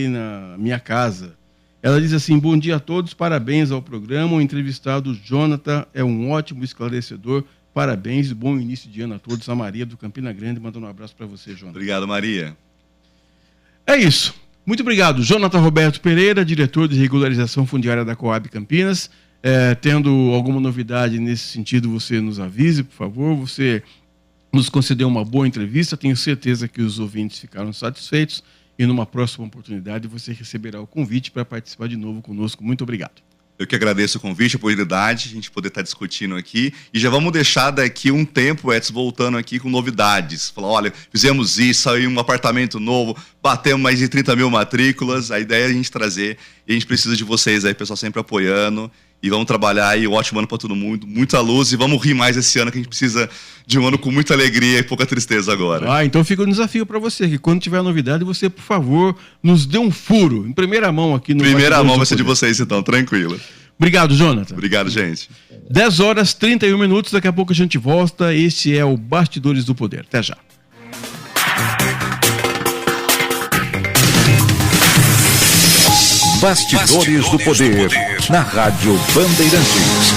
na minha casa. Ela diz assim: bom dia a todos, parabéns ao programa, o entrevistado Jonathan é um ótimo esclarecedor, parabéns e bom início de ano a todos. A Maria do Campina Grande, mandando um abraço para você, Jonathan. Obrigado, Maria. É isso. Muito obrigado. Jonathan Roberto Pereira, diretor de regularização fundiária da Coab Campinas. Tendo alguma novidade nesse sentido, você nos avise, por favor. Você nos concedeu uma boa entrevista. Tenho certeza que os ouvintes ficaram satisfeitos. E numa próxima oportunidade você receberá o convite para participar de novo conosco. Muito obrigado. Eu que agradeço o convite, a oportunidade, a gente poder estar discutindo aqui. E já vamos deixar daqui um tempo, Edson, voltando aqui com novidades. Falar, olha, fizemos isso, saiu um apartamento novo, batemos mais de 30 mil matrículas. A ideia é a gente trazer, e a gente precisa de vocês aí, pessoal sempre apoiando. E vamos trabalhar aí, um ótimo ano para todo mundo, muita luz, e vamos rir mais esse ano, que a gente precisa de um ano com muita alegria e pouca tristeza agora. Então fica um desafio para você, que quando tiver novidade, você, por favor, nos dê um furo, em primeira mão aqui no... Primeira mão vai ser de vocês, então, tranquilo. Obrigado, Jonathan. Obrigado, gente. 10 horas, 31 minutos, daqui a pouco a gente volta. Este é o Bastidores do Poder. Até já. Bastidores do Poder, na Rádio Bandeirantes.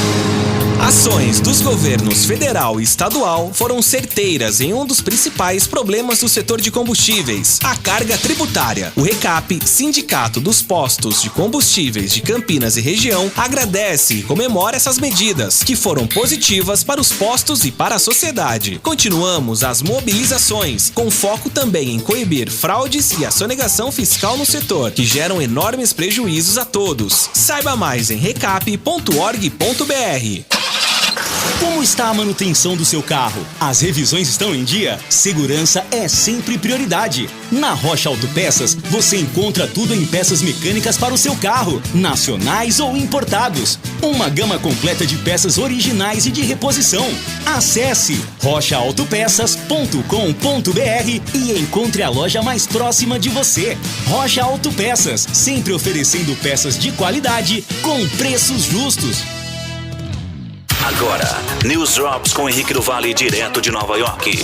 Ações dos governos federal e estadual foram certeiras em um dos principais problemas do setor de combustíveis, a carga tributária. O RECAP, Sindicato dos Postos de Combustíveis de Campinas e região, agradece e comemora essas medidas, que foram positivas para os postos e para a sociedade. Continuamos as mobilizações, com foco também em coibir fraudes e a sonegação fiscal no setor, que geram enormes prejuízos a todos. Saiba mais em recap.org.br. Como está a manutenção do seu carro? As revisões estão em dia? Segurança é sempre prioridade. Na Rocha Autopeças, você encontra tudo em peças mecânicas para o seu carro, nacionais ou importados. Uma gama completa de peças originais e de reposição. Acesse rochaautopeças.com.br e encontre a loja mais próxima de você. Rocha Autopeças, sempre oferecendo peças de qualidade com preços justos. Agora, News Drops com Henrique do Vale, direto de Nova York.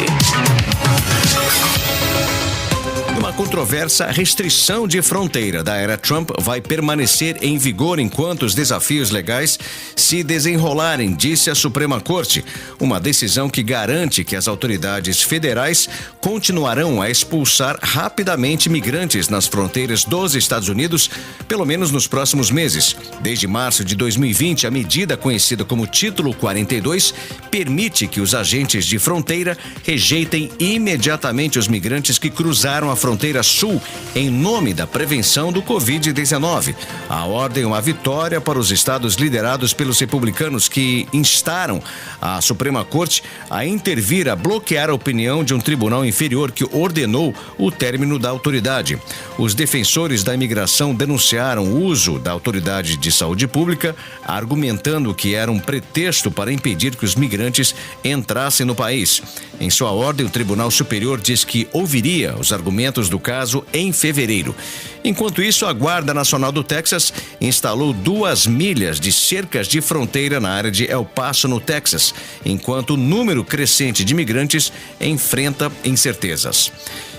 Uma controversa restrição de fronteira da era Trump vai permanecer em vigor enquanto os desafios legais se desenrolarem, disse a Suprema Corte. Uma decisão que garante que as autoridades federais continuarão a expulsar rapidamente migrantes nas fronteiras dos Estados Unidos, pelo menos nos próximos meses. Desde março de 2020, a medida conhecida como Título 42 permite que os agentes de fronteira rejeitem imediatamente os migrantes que cruzaram a fronteira sul em nome da prevenção do Covid-19. A ordem é uma vitória para os estados liderados pelos republicanos, que instaram a Suprema Corte a intervir, a bloquear a opinião de um tribunal inferior que ordenou o término da autoridade. Os defensores da imigração denunciaram o uso da autoridade de saúde pública, argumentando que era um pretexto para impedir que os migrantes entrassem no país. Em sua ordem, o Tribunal Superior diz que ouviria os argumentos do caso em fevereiro. Enquanto isso, a Guarda Nacional do Texas instalou 2 milhas de cercas de fronteira na área de El Paso, no Texas, enquanto o número crescente de imigrantes enfrenta incertezas.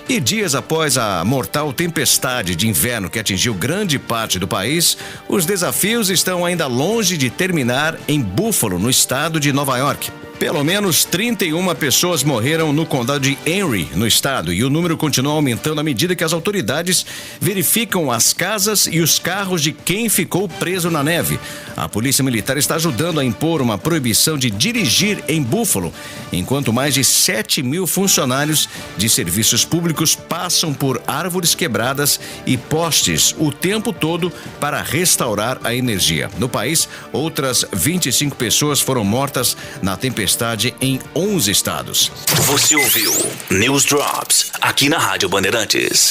E dias após a mortal tempestade de inverno que atingiu grande parte do país, os desafios estão ainda longe de terminar em Buffalo, no estado de Nova York. Pelo menos 31 pessoas morreram no condado de Erie, no estado, e o número continua aumentando à medida que as autoridades verificam as casas e os carros de quem ficou preso na neve. A polícia militar está ajudando a impor uma proibição de dirigir em Buffalo, enquanto mais de 7.000 funcionários de serviços públicos passam por árvores quebradas e postes o tempo todo para restaurar a energia. No país, outras 25 pessoas foram mortas na tempestade em 11 estados. Você ouviu News Drops aqui na Rádio Bandeirantes.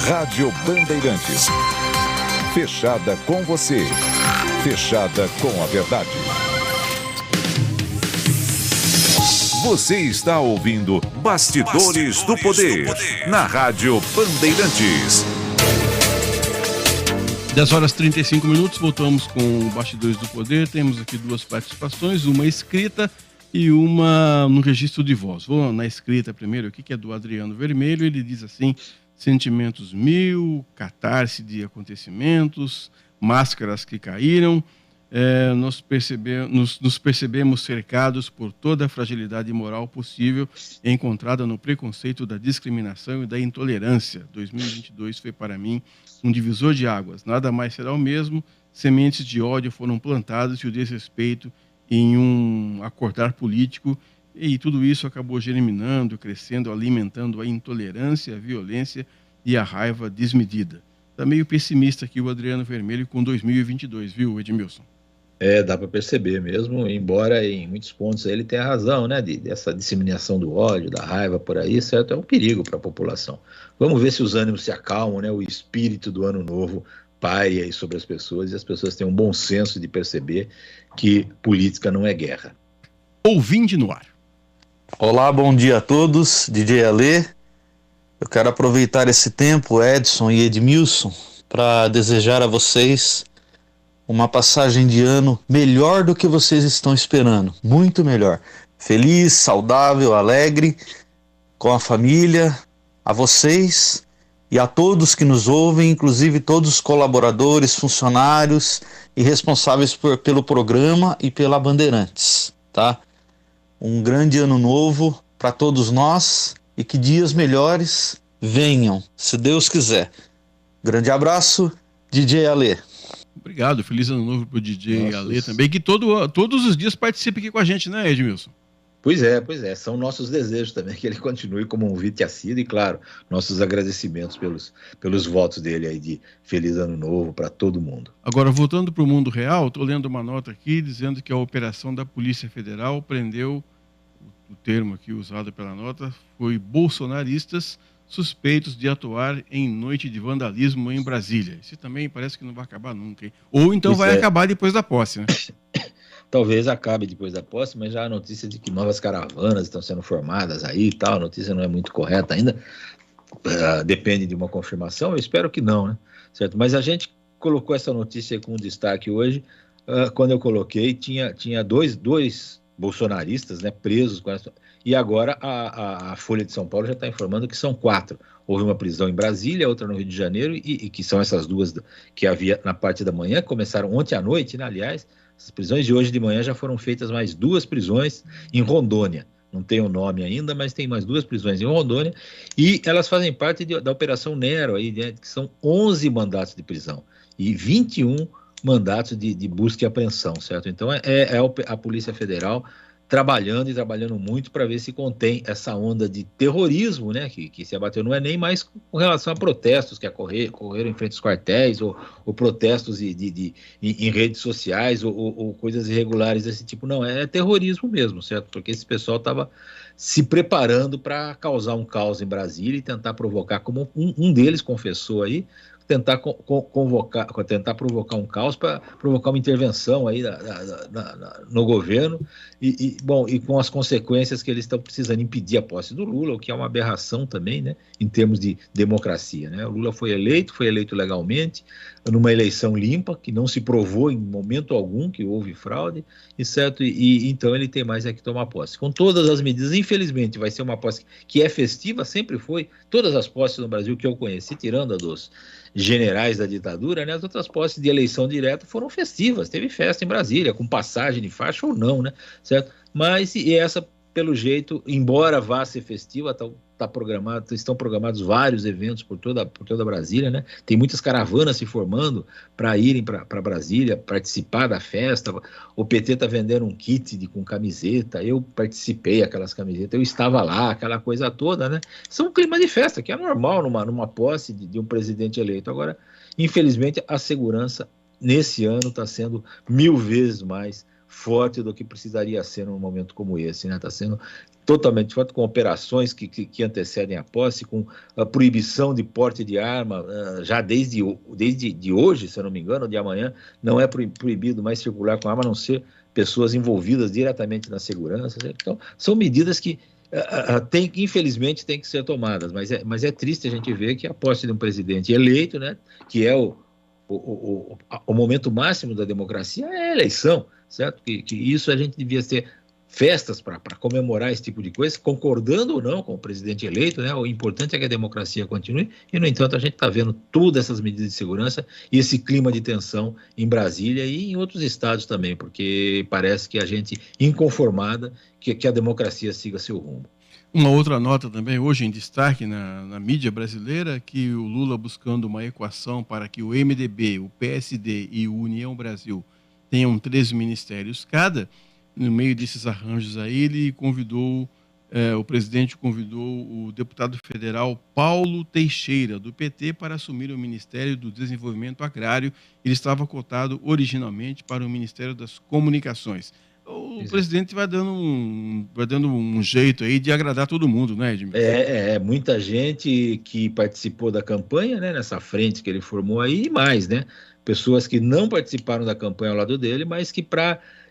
Rádio Bandeirantes. Fechada com você. Fechada com a verdade. Você está ouvindo Bastidores do Poder na Rádio Bandeirantes. 10h35, voltamos com Bastidores do Poder. Temos aqui duas participações, uma escrita e uma no registro de voz. Vou na escrita primeiro aqui, que é do Adriano Vermelho. Ele diz assim: sentimentos mil, catarse de acontecimentos, máscaras que caíram. Nos percebemos cercados por toda a fragilidade moral possível encontrada no preconceito da discriminação e da intolerância. 2022 foi para mim um divisor de águas. Nada mais será o mesmo. Sementes de ódio foram plantadas e o desrespeito em um acordar político, e tudo isso acabou germinando, crescendo, alimentando a intolerância, a violência e a raiva desmedida. Está meio pessimista aqui o Adriano Vermelho com 2022, viu, Edmilson? Dá para perceber mesmo, embora em muitos pontos ele tenha razão, né, dessa disseminação do ódio, da raiva por aí, certo? É um perigo para a população. Vamos ver se os ânimos se acalmam, né, o espírito do ano novo paire aí sobre as pessoas e as pessoas tenham um bom senso de perceber que política não é guerra. Ouvinte no ar. Olá, bom dia a todos, DJ Alê. Eu quero aproveitar esse tempo, Edson e Edmilson, para desejar a vocês uma passagem de ano melhor do que vocês estão esperando, muito melhor. Feliz, saudável, alegre, com a família, a vocês e a todos que nos ouvem, inclusive todos os colaboradores, funcionários e responsáveis pelo programa e pela Bandeirantes, tá? Um grande ano novo para todos nós e que dias melhores venham, se Deus quiser. Grande abraço, DJ Alê. Obrigado, feliz ano novo pro DJ Alê também, que todos os dias participa aqui com a gente, né, Edmilson? Pois é, são nossos desejos também, que ele continue como um ouvinte assíduo e, claro, nossos agradecimentos pelos votos dele aí de feliz ano novo para todo mundo. Agora, voltando para o mundo real, estou lendo uma nota aqui dizendo que a operação da Polícia Federal prendeu, o termo aqui usado pela nota, foi bolsonaristas suspeitos de atuar em noite de vandalismo em Brasília. Isso também parece que não vai acabar nunca, hein? Ou então vai acabar depois da posse, né? Talvez acabe depois da posse, mas já a notícia de que novas caravanas estão sendo formadas aí e tal, a notícia não é muito correta ainda, depende de uma confirmação, eu espero que não, né? Certo? Mas a gente colocou essa notícia com destaque hoje, quando eu coloquei, tinha dois bolsonaristas, né, presos com essa. E agora a Folha de São Paulo já está informando que são 4. Houve uma prisão em Brasília, outra no Rio de Janeiro, e que são essas duas que havia na parte da manhã, que começaram ontem à noite, né, aliás. Essas prisões de hoje de manhã já foram feitas mais 2 prisões em Rondônia. Não tem o nome ainda, mas tem mais 2 prisões em Rondônia. E elas fazem parte da Operação Nero, aí, né, que são 11 mandatos de prisão e 21 mandatos de busca e apreensão, certo? Então é a Polícia Federal trabalhando muito para ver se contém essa onda de terrorismo, né, que se abateu. Não é nem mais com relação a protestos que ocorreram em frente aos quartéis ou protestos em redes sociais ou coisas irregulares desse tipo. Não, é terrorismo mesmo, certo? Porque esse pessoal estava se preparando para causar um caos em Brasília e tentar provocar, como um deles confessou aí, tentar provocar um caos para provocar uma intervenção aí no governo e com as consequências que eles estão precisando impedir a posse do Lula, o que é uma aberração também, né, em termos de democracia, né? O Lula foi eleito legalmente, numa eleição limpa, que não se provou em momento algum que houve fraude, certo? E então ele tem mais que tomar posse. Com todas as medidas, infelizmente, vai ser uma posse que é festiva, sempre foi. Todas as posses no Brasil que eu conheci, tirando a dos generais da ditadura, né, as outras posses de eleição direta foram festivas, teve festa em Brasília, com passagem de faixa ou não, né, certo? Mas e essa, pelo jeito, embora vá ser festiva, estão programados vários eventos por toda Brasília, né? Tem muitas caravanas se formando para irem para Brasília, participar da festa. O PT está vendendo um kit com camiseta, eu participei daquelas camisetas, eu estava lá, aquela coisa toda, né? São um clima de festa, que é normal numa posse de um presidente eleito. Agora, infelizmente, a segurança nesse ano está sendo 1000 vezes mais forte do que precisaria ser num momento como esse, né? Está sendo totalmente forte, com operações que antecedem a posse, com a proibição de porte de arma, já desde hoje, se eu não me engano, de amanhã, não é proibido mais circular com arma, a não ser pessoas envolvidas diretamente na segurança. Então, são medidas que infelizmente têm que ser tomadas, mas é triste a gente ver que a posse de um presidente eleito, né, que é o momento máximo da democracia, é a eleição, certo? Que isso a gente devia ter festas para comemorar esse tipo de coisa, concordando ou não com o presidente eleito, né? O importante é que a democracia continue, e, no entanto, a gente está vendo todas essas medidas de segurança e esse clima de tensão em Brasília e em outros estados também, porque parece que a gente inconformada que a democracia siga seu rumo. Uma outra nota também, hoje em destaque na mídia brasileira, que o Lula, buscando uma equação para que o MDB, o PSD e o União Brasil tenham 13 ministérios cada. No meio desses arranjos aí, o presidente convidou o deputado federal Paulo Teixeira, do PT, para assumir o Ministério do Desenvolvimento Agrário. Ele estava cotado originalmente para o Ministério das Comunicações. O presidente vai dando um jeito aí de agradar todo mundo, né, Edmilson? Muita gente que participou da campanha, né, nessa frente que ele formou aí, e mais, né? Pessoas que não participaram da campanha ao lado dele, mas que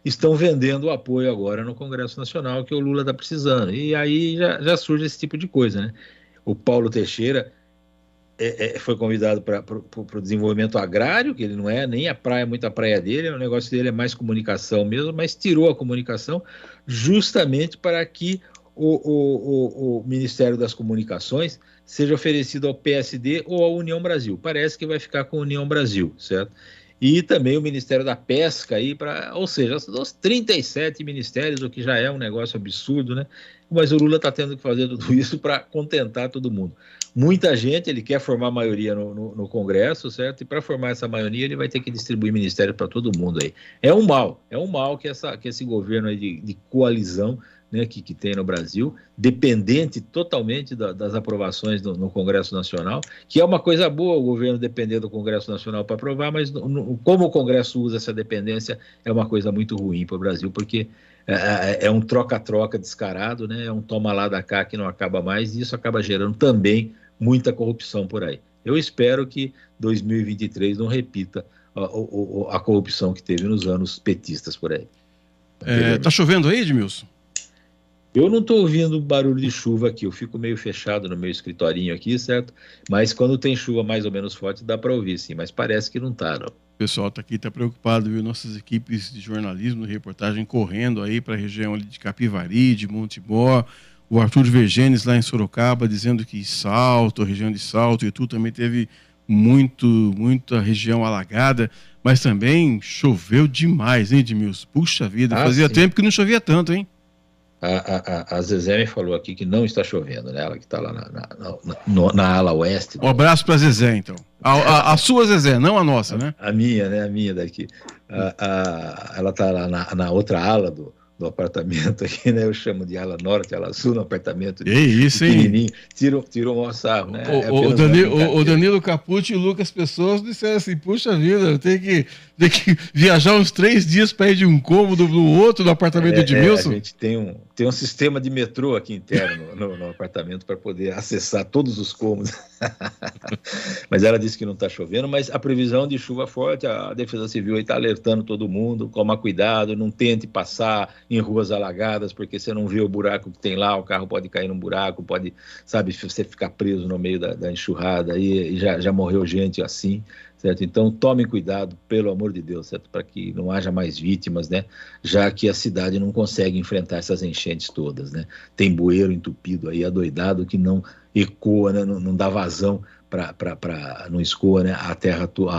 estão vendendo o apoio agora no Congresso Nacional, que o Lula está precisando. E aí já surge esse tipo de coisa, né? O Paulo Teixeira foi convidado para o desenvolvimento agrário, que ele não é nem muita praia dele, o negócio dele é mais comunicação mesmo, mas tirou a comunicação justamente para que o Ministério das Comunicações seja oferecido ao PSD ou à União Brasil. Parece que vai ficar com a União Brasil, certo? E também o Ministério da Pesca, ou seja, os 37 ministérios, o que já é um negócio absurdo, né? Mas o Lula está tendo que fazer tudo isso para contentar todo mundo. Muita gente, ele quer formar maioria no Congresso, certo? E para formar essa maioria, ele vai ter que distribuir ministério para todo mundo aí. É um mal que esse governo aí de coalizão, né, que tem no Brasil, dependente totalmente das aprovações no Congresso Nacional, que é uma coisa boa o governo depender do Congresso Nacional para aprovar, mas como o Congresso usa essa dependência, é uma coisa muito ruim para o Brasil, porque é um troca-troca descarado, né, é um toma lá da cá que não acaba mais, e isso acaba gerando também muita corrupção por aí. Eu espero que 2023 não repita a corrupção que teve nos anos petistas por aí. Tá chovendo aí, Edmilson? Eu não estou ouvindo barulho de chuva aqui, eu fico meio fechado no meu escritorinho aqui, certo? Mas quando tem chuva mais ou menos forte, dá para ouvir, sim, mas parece que não está, não. O pessoal está preocupado, viu? Nossas equipes de jornalismo, de reportagem, correndo aí para a região ali de Capivari, de Montemor, o Arthur Vergenes lá em Sorocaba, dizendo que região de Salto, e Itu também teve muita região alagada, mas também choveu demais, hein, Edmilson? Puxa vida, fazia tempo que não chovia tanto, hein? A Zezé me falou aqui que não está chovendo, né? Ela que está lá na ala oeste. Um abraço para a Zezé, então. A sua Zezé, não a nossa, né? A minha, né? A minha daqui. Ela está lá na outra ala do apartamento aqui, né? Eu chamo de ala norte, ala sul, no apartamento pequenininho. Tirou um sarro, né? O Danilo Capucci e o Lucas Pessoas disseram assim, puxa vida, tem que viajar uns 3 dias para ir de um cômodo para o outro no apartamento de Edmilson. A gente tem um sistema de metrô aqui interno no apartamento para poder acessar todos os cômodos. Mas ela disse que não está chovendo, mas a previsão de chuva forte, a Defesa Civil está alertando todo mundo, toma cuidado, não tente passar em ruas alagadas, porque você não vê o buraco que tem lá, o carro pode cair num buraco, pode, sabe, você ficar preso no meio da enxurrada, e já morreu gente assim, certo? Então tomem cuidado, pelo amor de Deus, certo? Para que não haja mais vítimas, né? Já que a cidade não consegue enfrentar essas enchentes todas, né? Tem bueiro entupido aí, adoidado, que não ecoa, né? Não dá vazão não escoa, né, a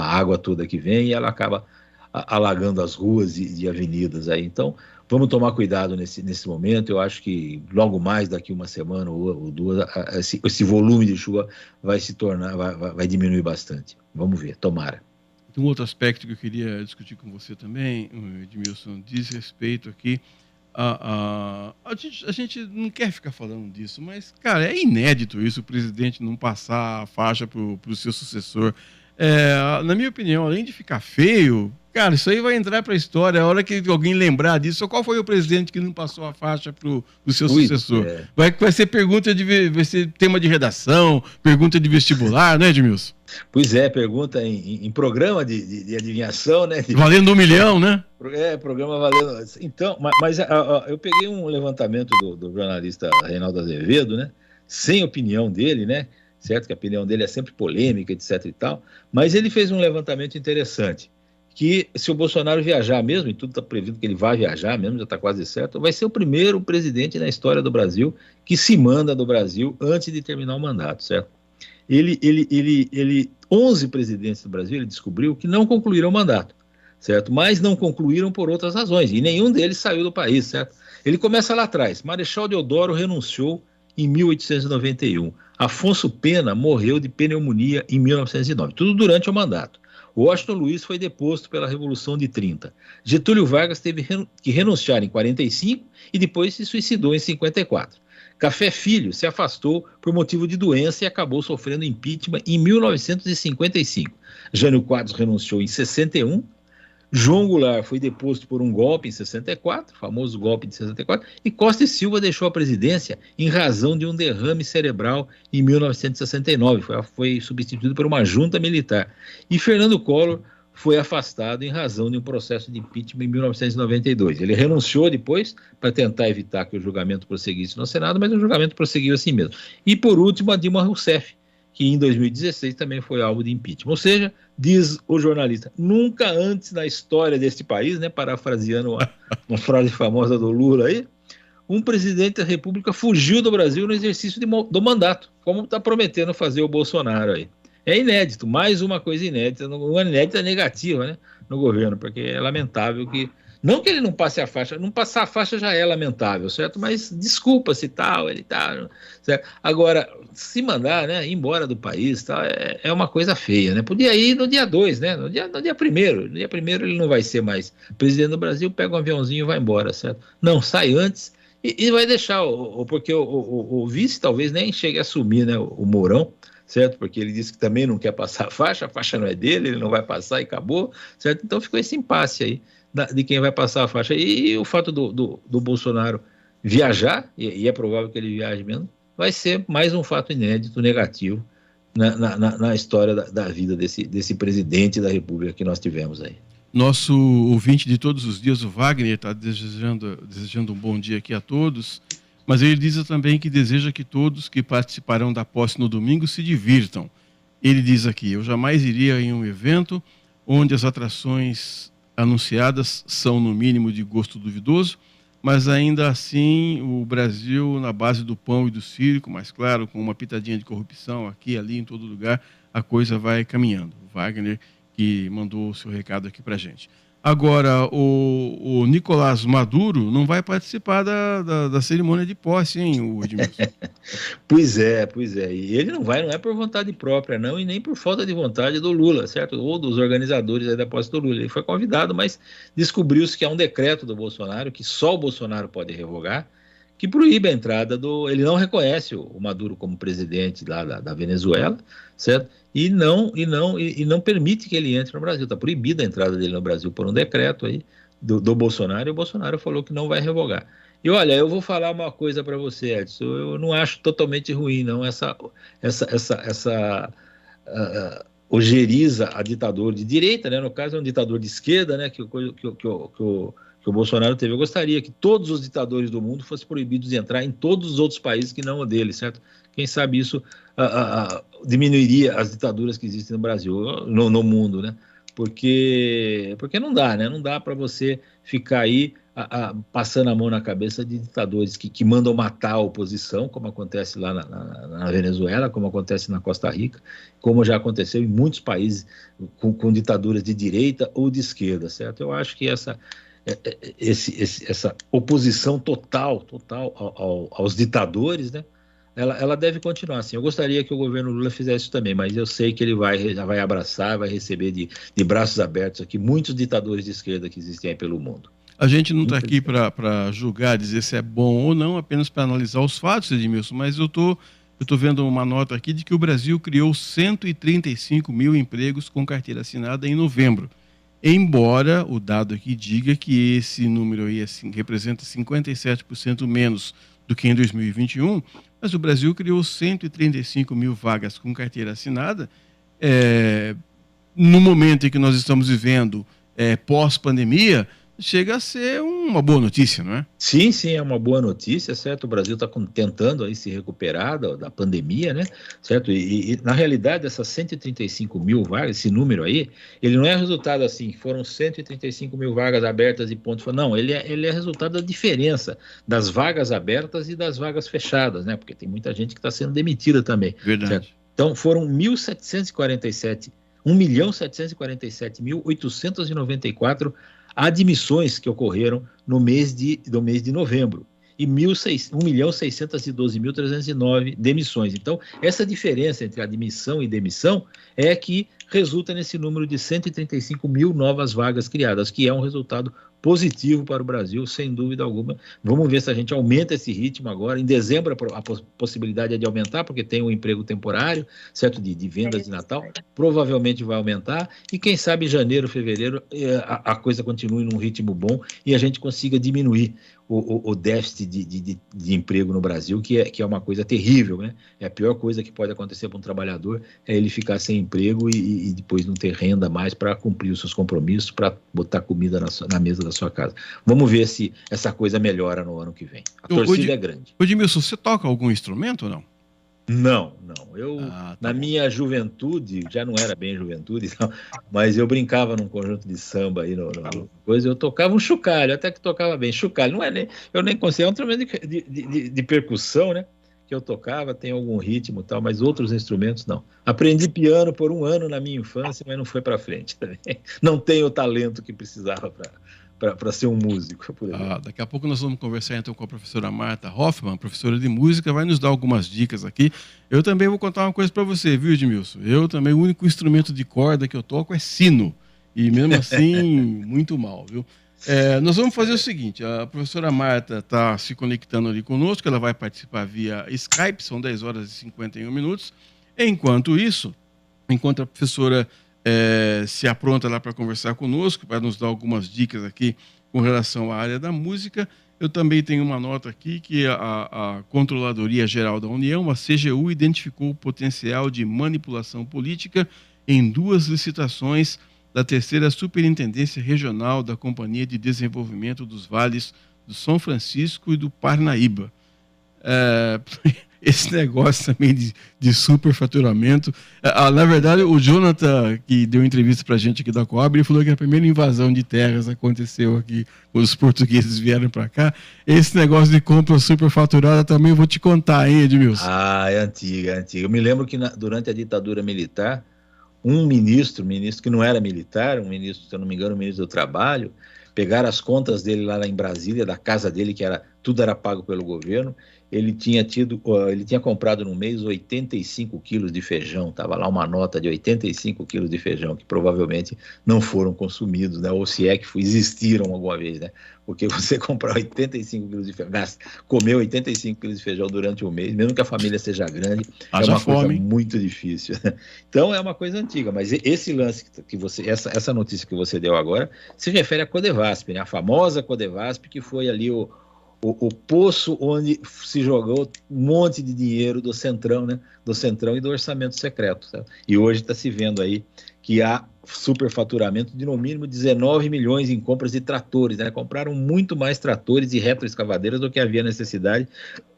água toda que vem, e ela acaba alagando as ruas e avenidas aí. Então, vamos tomar cuidado nesse momento. Eu acho que logo mais, daqui uma semana ou duas, esse volume de chuva vai diminuir bastante. Vamos ver, tomara. Um outro aspecto que eu queria discutir com você também, Edmilson, diz respeito aqui a gente não quer ficar falando disso, mas, cara, é inédito isso, o presidente não passar a faixa para o seu sucessor. Na minha opinião, além de ficar feio, cara, isso aí vai entrar para a história. A hora que alguém lembrar disso, qual foi o presidente que não passou a faixa para o seu sucessor? Vai ser vai ser tema de redação, pergunta de vestibular, né, Edmilson? Pois é, pergunta em programa de adivinhação, né? Valendo 1 milhão, né? Programa valendo. Então, mas eu peguei um levantamento do jornalista Reinaldo Azevedo, né? Sem opinião dele, né? Certo que a opinião dele é sempre polêmica, etc. e tal, mas ele fez um levantamento interessante, que se o Bolsonaro viajar mesmo, e tudo está previsto que ele vai viajar mesmo, já está quase certo, vai ser o primeiro presidente na história do Brasil que se manda do Brasil antes de terminar o mandato, certo? 11 presidentes do Brasil, ele descobriu que não concluíram o mandato, certo? Mas não concluíram por outras razões, e nenhum deles saiu do país, certo? Ele começa lá atrás. Marechal Deodoro renunciou em 1891. Afonso Pena morreu de pneumonia em 1909, tudo durante o mandato. Washington Luiz foi deposto pela Revolução de 30. Getúlio Vargas teve que renunciar em 45 e depois se suicidou em 54. Café Filho se afastou por motivo de doença e acabou sofrendo impeachment em 1955. Jânio Quadros renunciou em 61. João Goulart foi deposto por um golpe em 64, famoso golpe de 64, e Costa e Silva deixou a presidência em razão de um derrame cerebral em 1969, foi substituído por uma junta militar. E Fernando Collor foi afastado em razão de um processo de impeachment em 1992. Ele renunciou depois para tentar evitar que o julgamento prosseguisse no Senado, mas o julgamento prosseguiu assim mesmo. E por último, a Dilma Rousseff, que em 2016 também foi alvo de impeachment. Ou seja, diz o jornalista, nunca antes na história deste país, né, parafraseando uma frase famosa do Lula aí, um presidente da República fugiu do Brasil no exercício do mandato, como está prometendo fazer o Bolsonaro aí. É inédito, mais uma coisa inédita, uma inédita negativa, né, no governo, porque é lamentável que... Não que ele não passe a faixa, não passar a faixa já é lamentável, certo? Mas desculpa-se tal, ele tá, certo? Agora, se mandar, né, ir embora do país, tal, é uma coisa feia, né? Podia ir no dia 2, né? No dia 1º. No dia 1º ele não vai ser mais presidente do Brasil, pega um aviãozinho e vai embora, certo? Não, sai antes e vai deixar, porque o vice talvez nem chegue a assumir, né, o Mourão, certo? Porque ele disse que também não quer passar a faixa não é dele, ele não vai passar e acabou, certo? Então ficou esse impasse aí de quem vai passar a faixa. E o fato do Bolsonaro viajar, e é provável que ele viaje mesmo, vai ser mais um fato inédito, negativo, na história da vida desse presidente da República que nós tivemos aí. Nosso ouvinte de todos os dias, o Wagner, está desejando um bom dia aqui a todos, mas ele diz também que deseja que todos que participarão da posse no domingo se divirtam. Ele diz aqui, eu jamais iria em um evento onde as atrações anunciadas são no mínimo de gosto duvidoso, mas ainda assim o Brasil na base do pão e do circo, mas claro, com uma pitadinha de corrupção aqui, ali, em todo lugar, a coisa vai caminhando. O Wagner que mandou o seu recado aqui para a gente. Agora, o Nicolás Maduro não vai participar da cerimônia de posse, hein, o Edmilson? Pois é. E ele não é por vontade própria, não, e nem por falta de vontade do Lula, certo? Ou dos organizadores aí da posse do Lula. Ele foi convidado, mas descobriu-se que há um decreto do Bolsonaro, que só o Bolsonaro pode revogar, que proíbe a entrada ele não reconhece o Maduro como presidente lá da Venezuela, certo? E não permite que ele entre no Brasil. Está proibida a entrada dele no Brasil por um decreto aí do Bolsonaro, e o Bolsonaro falou que não vai revogar. E olha, eu vou falar uma coisa para você, Edson, eu não acho totalmente ruim, não, essa ojeriza a ditador de direita, né? No caso é um ditador de esquerda, né? Que o Bolsonaro teve. Eu gostaria que todos os ditadores do mundo fossem proibidos de entrar em todos os outros países que não o dele, certo? Quem sabe isso diminuiria as ditaduras que existem no Brasil, no mundo, né? Porque não dá, né? Não dá para você ficar aí passando a mão na cabeça de ditadores que mandam matar a oposição, como acontece lá na Venezuela, como acontece na Costa Rica, como já aconteceu em muitos países com ditaduras de direita ou de esquerda, certo? Eu acho que essa oposição total aos ditadores, né? Ela deve continuar assim. Eu gostaria que o governo Lula fizesse isso também, mas eu sei que ele já vai abraçar, vai receber de braços abertos aqui muitos ditadores de esquerda que existem aí pelo mundo. A gente não está aqui para julgar, dizer se é bom ou não, apenas para analisar os fatos, Edmilson, mas eu tô vendo uma nota aqui de que o Brasil criou 135 mil empregos com carteira assinada em novembro. Embora o dado aqui diga que esse número aí representa 57% menos do que em 2021, mas o Brasil criou 135 mil vagas com carteira assinada. No momento em que nós estamos vivendo pós-pandemia, chega a ser uma boa notícia, não é? Sim, é uma boa notícia, certo? O Brasil está tentando aí se recuperar da pandemia, né? Certo? E na realidade, essas 135 mil vagas, esse número aí, ele não é resultado assim, foram 135 mil vagas abertas e ponto. Não, ele é resultado da diferença das vagas abertas e das vagas fechadas, né? Porque tem muita gente que está sendo demitida também. Verdade. Certo? Então, foram 1.747.894 admissões que ocorreram no mês de novembro e 1.612.309 demissões. Então, essa diferença entre admissão e demissão é que resulta nesse número de 135 mil novas vagas criadas, que é um resultado positivo para o Brasil, sem dúvida alguma. Vamos ver se a gente aumenta esse ritmo agora. Em dezembro, a possibilidade é de aumentar, porque tem um emprego temporário, certo, de vendas de Natal. Provavelmente vai aumentar. E quem sabe em janeiro, fevereiro, a coisa continue num ritmo bom e a gente consiga diminuir o déficit de emprego no Brasil, que é uma coisa terrível, né? É a pior coisa que pode acontecer para um trabalhador, é ele ficar sem emprego e depois não ter renda mais para cumprir os seus compromissos, para botar comida na mesa da sua casa. Vamos ver se essa coisa melhora no ano que vem. A torcida é grande. Edmilson, você toca algum instrumento ou não? Não. Eu, na minha juventude, já não era bem juventude, não, mas eu brincava num conjunto de samba aí, coisa, eu tocava um chocalho, até que tocava bem. Chocalho, eu nem consigo, é um instrumento de percussão, né? Que eu tocava, tem algum ritmo e tal, mas outros instrumentos não. Aprendi piano por 1 ano na minha infância, mas não foi para frente também. Não tenho o talento que precisava para ser um músico. Por exemplo. Daqui a pouco nós vamos conversar então com a professora Marta Hoffman, professora de música, vai nos dar algumas dicas aqui. Eu também vou contar uma coisa para você, viu, Edmilson? Eu também, o único instrumento de corda que eu toco é sino, e mesmo assim, muito mal, viu? Nós vamos fazer o seguinte, a professora Marta está se conectando ali conosco, ela vai participar via Skype, são 10 horas e 51 minutos. Enquanto a professora se apronta lá para conversar conosco, para nos dar algumas dicas aqui com relação à área da música, eu também tenho uma nota aqui que a Controladoria Geral da União, a CGU, identificou o potencial de manipulação política em 2 licitações da 3ª Superintendência Regional da Companhia de Desenvolvimento dos Vales do São Francisco e do Parnaíba. Esse negócio também de superfaturamento. Na verdade, o Jonathan, que deu entrevista para a gente aqui da Coab, ele falou que a primeira invasão de terras aconteceu aqui quando os portugueses vieram para cá. Esse negócio de compra superfaturada também eu vou te contar, hein, Edmilson? É antiga. Eu me lembro que durante a ditadura militar, um ministro que não era militar, um ministro, se eu não me engano, um ministro do Trabalho, pegaram as contas dele lá em Brasília, da casa dele, que tudo era pago pelo governo. Ele tinha comprado no mês 85 quilos de feijão, estava lá uma nota de 85 quilos de feijão, que provavelmente não foram consumidos, né? Ou se é que existiram alguma vez, né? Porque você comprar 85 quilos de feijão, comer 85 quilos de feijão durante um mês, mesmo que a família seja grande, é uma coisa muito difícil. Então é uma coisa antiga, mas esse lance essa notícia que você deu agora, se refere à Codevasp, né? A famosa Codevasp, que foi ali o poço onde se jogou um monte de dinheiro do Centrão, né? Do Centrão e do orçamento secreto. Sabe? E hoje está se vendo aí que há superfaturamento de no mínimo 19 milhões em compras de tratores, né? Compraram muito mais tratores e retroescavadeiras do que havia necessidade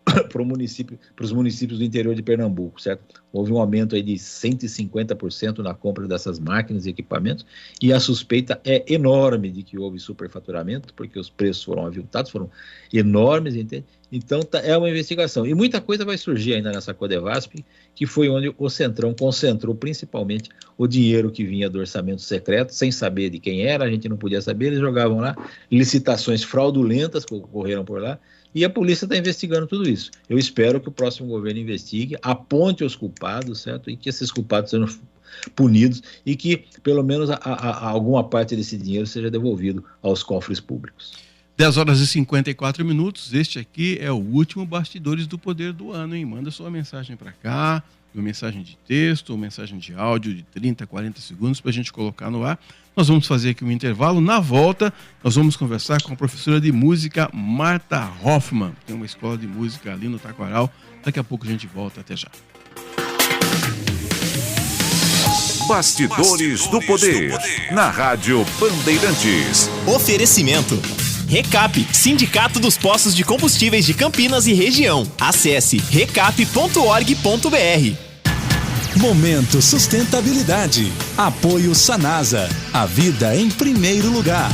para os municípios do interior de Pernambuco, certo? Houve um aumento aí de 150% na compra dessas máquinas e equipamentos, e a suspeita é enorme de que houve superfaturamento, porque os preços foram aviltados, foram enormes, entende? Então é uma investigação. E muita coisa vai surgir ainda nessa Codevasp, que foi onde o Centrão concentrou principalmente o dinheiro que vinha do orçamento secreto, sem saber de quem era, a gente não podia saber, eles jogavam lá licitações fraudulentas que ocorreram por lá, e a polícia está investigando tudo isso. Eu espero que o próximo governo investigue, aponte os culpados, certo? E que esses culpados sejam punidos e que, pelo menos, alguma parte desse dinheiro seja devolvido aos cofres públicos. 10h54. Este aqui é o último Bastidores do Poder do ano, hein? Manda sua mensagem para cá, uma mensagem de texto, uma mensagem de áudio de 30, 40 segundos para a gente colocar no ar. Nós vamos fazer aqui um intervalo. Na volta, nós vamos conversar com a professora de música Marta Hoffman. Tem uma escola de música ali no Taquaral. Daqui a pouco a gente volta. Até já. Bastidores do Poder, na Rádio Bandeirantes. Oferecimento. Recap, Sindicato dos Postos de Combustíveis de Campinas e Região. Acesse recap.org.br. Momento Sustentabilidade. Apoio Sanasa. A vida em primeiro lugar.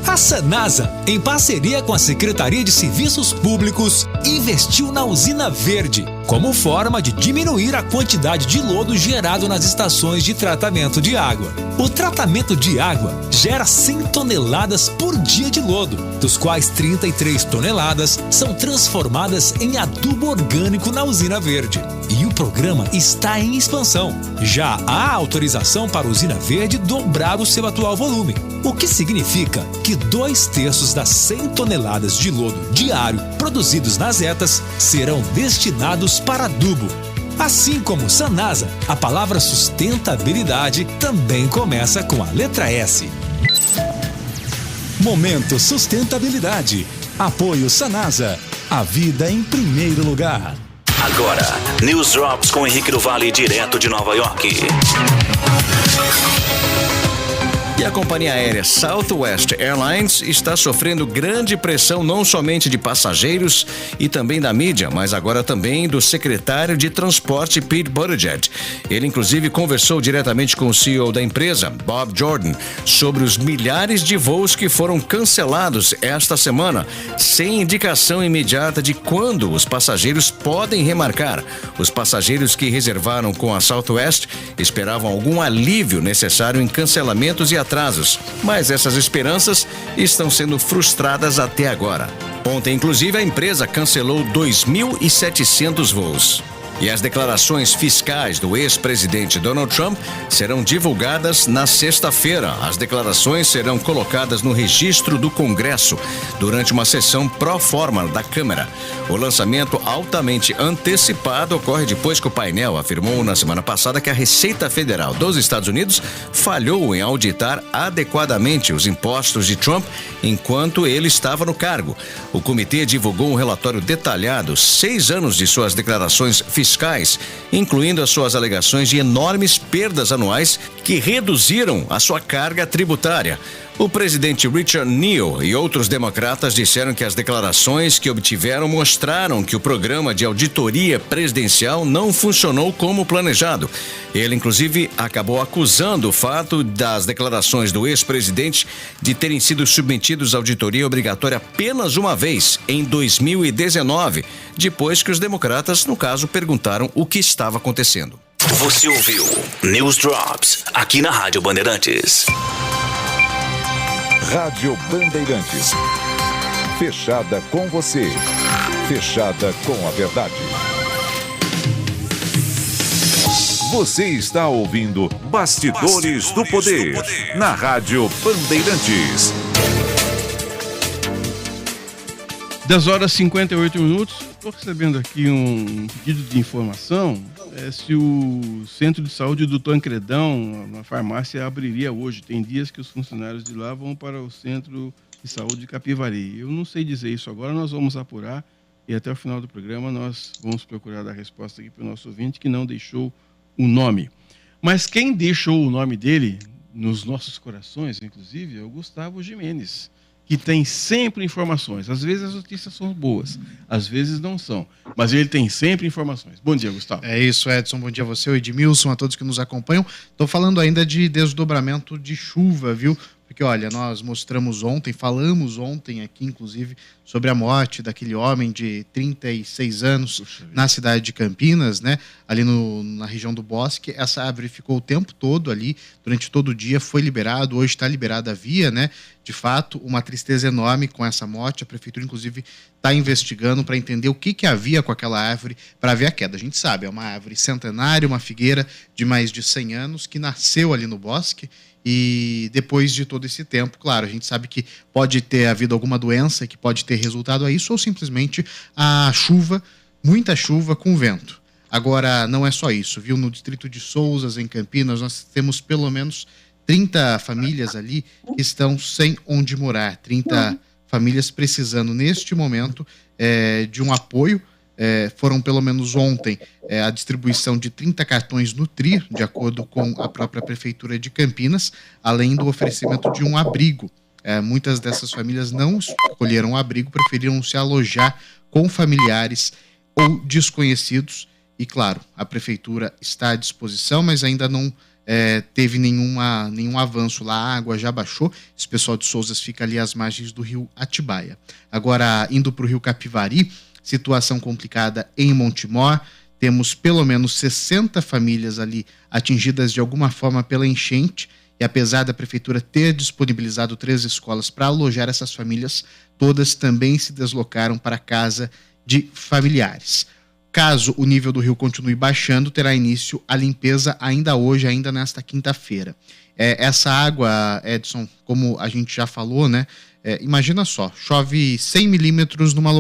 A Sanasa, em parceria com a Secretaria de Serviços Públicos, investiu na usina verde, como forma de diminuir a quantidade de lodo gerado nas estações de tratamento de água. O tratamento de água gera 100 toneladas por dia de lodo, dos quais 33 toneladas são transformadas em adubo orgânico na usina verde. E o programa está em expansão. Já há autorização para a usina verde dobrar o seu atual volume, o que significa que 2/3 das 100 toneladas de lodo diário produzidos nas ETAs serão destinados para adubo. Assim como Sanasa, a palavra sustentabilidade também começa com a letra S. Momento Sustentabilidade. Apoio Sanasa. A vida em primeiro lugar. Agora, News Drops com Henrique do Vale, direto de Nova York. E a companhia aérea Southwest Airlines está sofrendo grande pressão não somente de passageiros e também da mídia, mas agora também do secretário de Transporte Pete Buttigieg. Ele inclusive conversou diretamente com o CEO da empresa, Bob Jordan, sobre os milhares de voos que foram cancelados esta semana, sem indicação imediata de quando os passageiros podem remarcar. Os passageiros que reservaram com a Southwest esperavam algum alívio necessário em cancelamentos e atrasos, mas essas esperanças estão sendo frustradas até agora. Ontem, inclusive, a empresa cancelou 2.700 voos. E as declarações fiscais do ex-presidente Donald Trump serão divulgadas na sexta-feira. As declarações serão colocadas no registro do Congresso durante uma sessão pró forma da Câmara. O lançamento altamente antecipado ocorre depois que o painel afirmou na semana passada que a Receita Federal dos Estados Unidos falhou em auditar adequadamente os impostos de Trump enquanto ele estava no cargo. O comitê divulgou um relatório detalhado, 6 anos de suas declarações fiscais, incluindo as suas alegações de enormes perdas anuais que reduziram a sua carga tributária. O presidente Richard Neal e outros democratas disseram que as declarações que obtiveram mostraram que o programa de auditoria presidencial não funcionou como planejado. Ele, inclusive, acabou acusando o fato das declarações do ex-presidente de terem sido submetidos à auditoria obrigatória apenas uma vez, em 2019, depois que os democratas, no caso, perguntaram o que estava acontecendo. Você ouviu News Drops, aqui na Rádio Bandeirantes. Rádio Bandeirantes. Fechada com você. Fechada com a verdade. Você está ouvindo Bastidores do Poder, na Rádio Bandeirantes. 10h58. Estou recebendo aqui um pedido de informação se o centro de saúde do Tancredão, na farmácia, abriria hoje. Tem dias que os funcionários de lá vão para o centro de saúde de Capivari. Eu não sei dizer isso agora, nós vamos apurar e até o final do programa nós vamos procurar dar resposta aqui para o nosso ouvinte que não deixou o nome. Mas quem deixou o nome dele nos nossos corações, inclusive, é o Gustavo Gimenez, que tem sempre informações. Às vezes as notícias são boas, às vezes não são, mas ele tem sempre informações. Bom dia, Gustavo. É isso, Edson. Bom dia a você, o Edmilson, a todos que nos acompanham. Estou falando ainda de desdobramento de chuva, viu? Porque, olha, nós falamos ontem aqui, inclusive, sobre a morte daquele homem de 36 anos na cidade de Campinas, né? Ali na região do Bosque. Essa árvore ficou o tempo todo ali, durante todo o dia, foi liberado, hoje está liberada a via, né? De fato, uma tristeza enorme com essa morte. A prefeitura, inclusive, está investigando para entender o que havia com aquela árvore para ver a queda. A gente sabe, é uma árvore centenária, uma figueira de mais de 100 anos que nasceu ali no Bosque. E depois de todo esse tempo, claro, a gente sabe que pode ter havido alguma doença que pode ter resultado a isso, ou simplesmente a chuva, muita chuva com vento. Agora, não é só isso, viu? No distrito de Sousas, em Campinas, nós temos pelo menos 30 famílias ali que estão sem onde morar, 30 famílias precisando, neste momento, de um apoio. Foram pelo menos ontem a distribuição de 30 cartões Nutrir, de acordo com a própria Prefeitura de Campinas, além do oferecimento de um abrigo. Muitas dessas famílias não escolheram o abrigo, preferiram se alojar com familiares ou desconhecidos. E, claro, a Prefeitura está à disposição, mas ainda não teve nenhum avanço lá. A água já baixou. Esse pessoal de Sousas fica ali às margens do rio Atibaia. Agora, indo para o rio Capivari, situação complicada em Montemor. Temos pelo menos 60 famílias ali atingidas de alguma forma pela enchente. E apesar da prefeitura ter disponibilizado 3 escolas para alojar essas famílias, todas também se deslocaram para a casa de familiares. Caso o nível do rio continue baixando, terá início a limpeza ainda hoje, ainda nesta quinta-feira. Essa água, Edson, como a gente já falou, né? Imagina só, chove 100 milímetros numa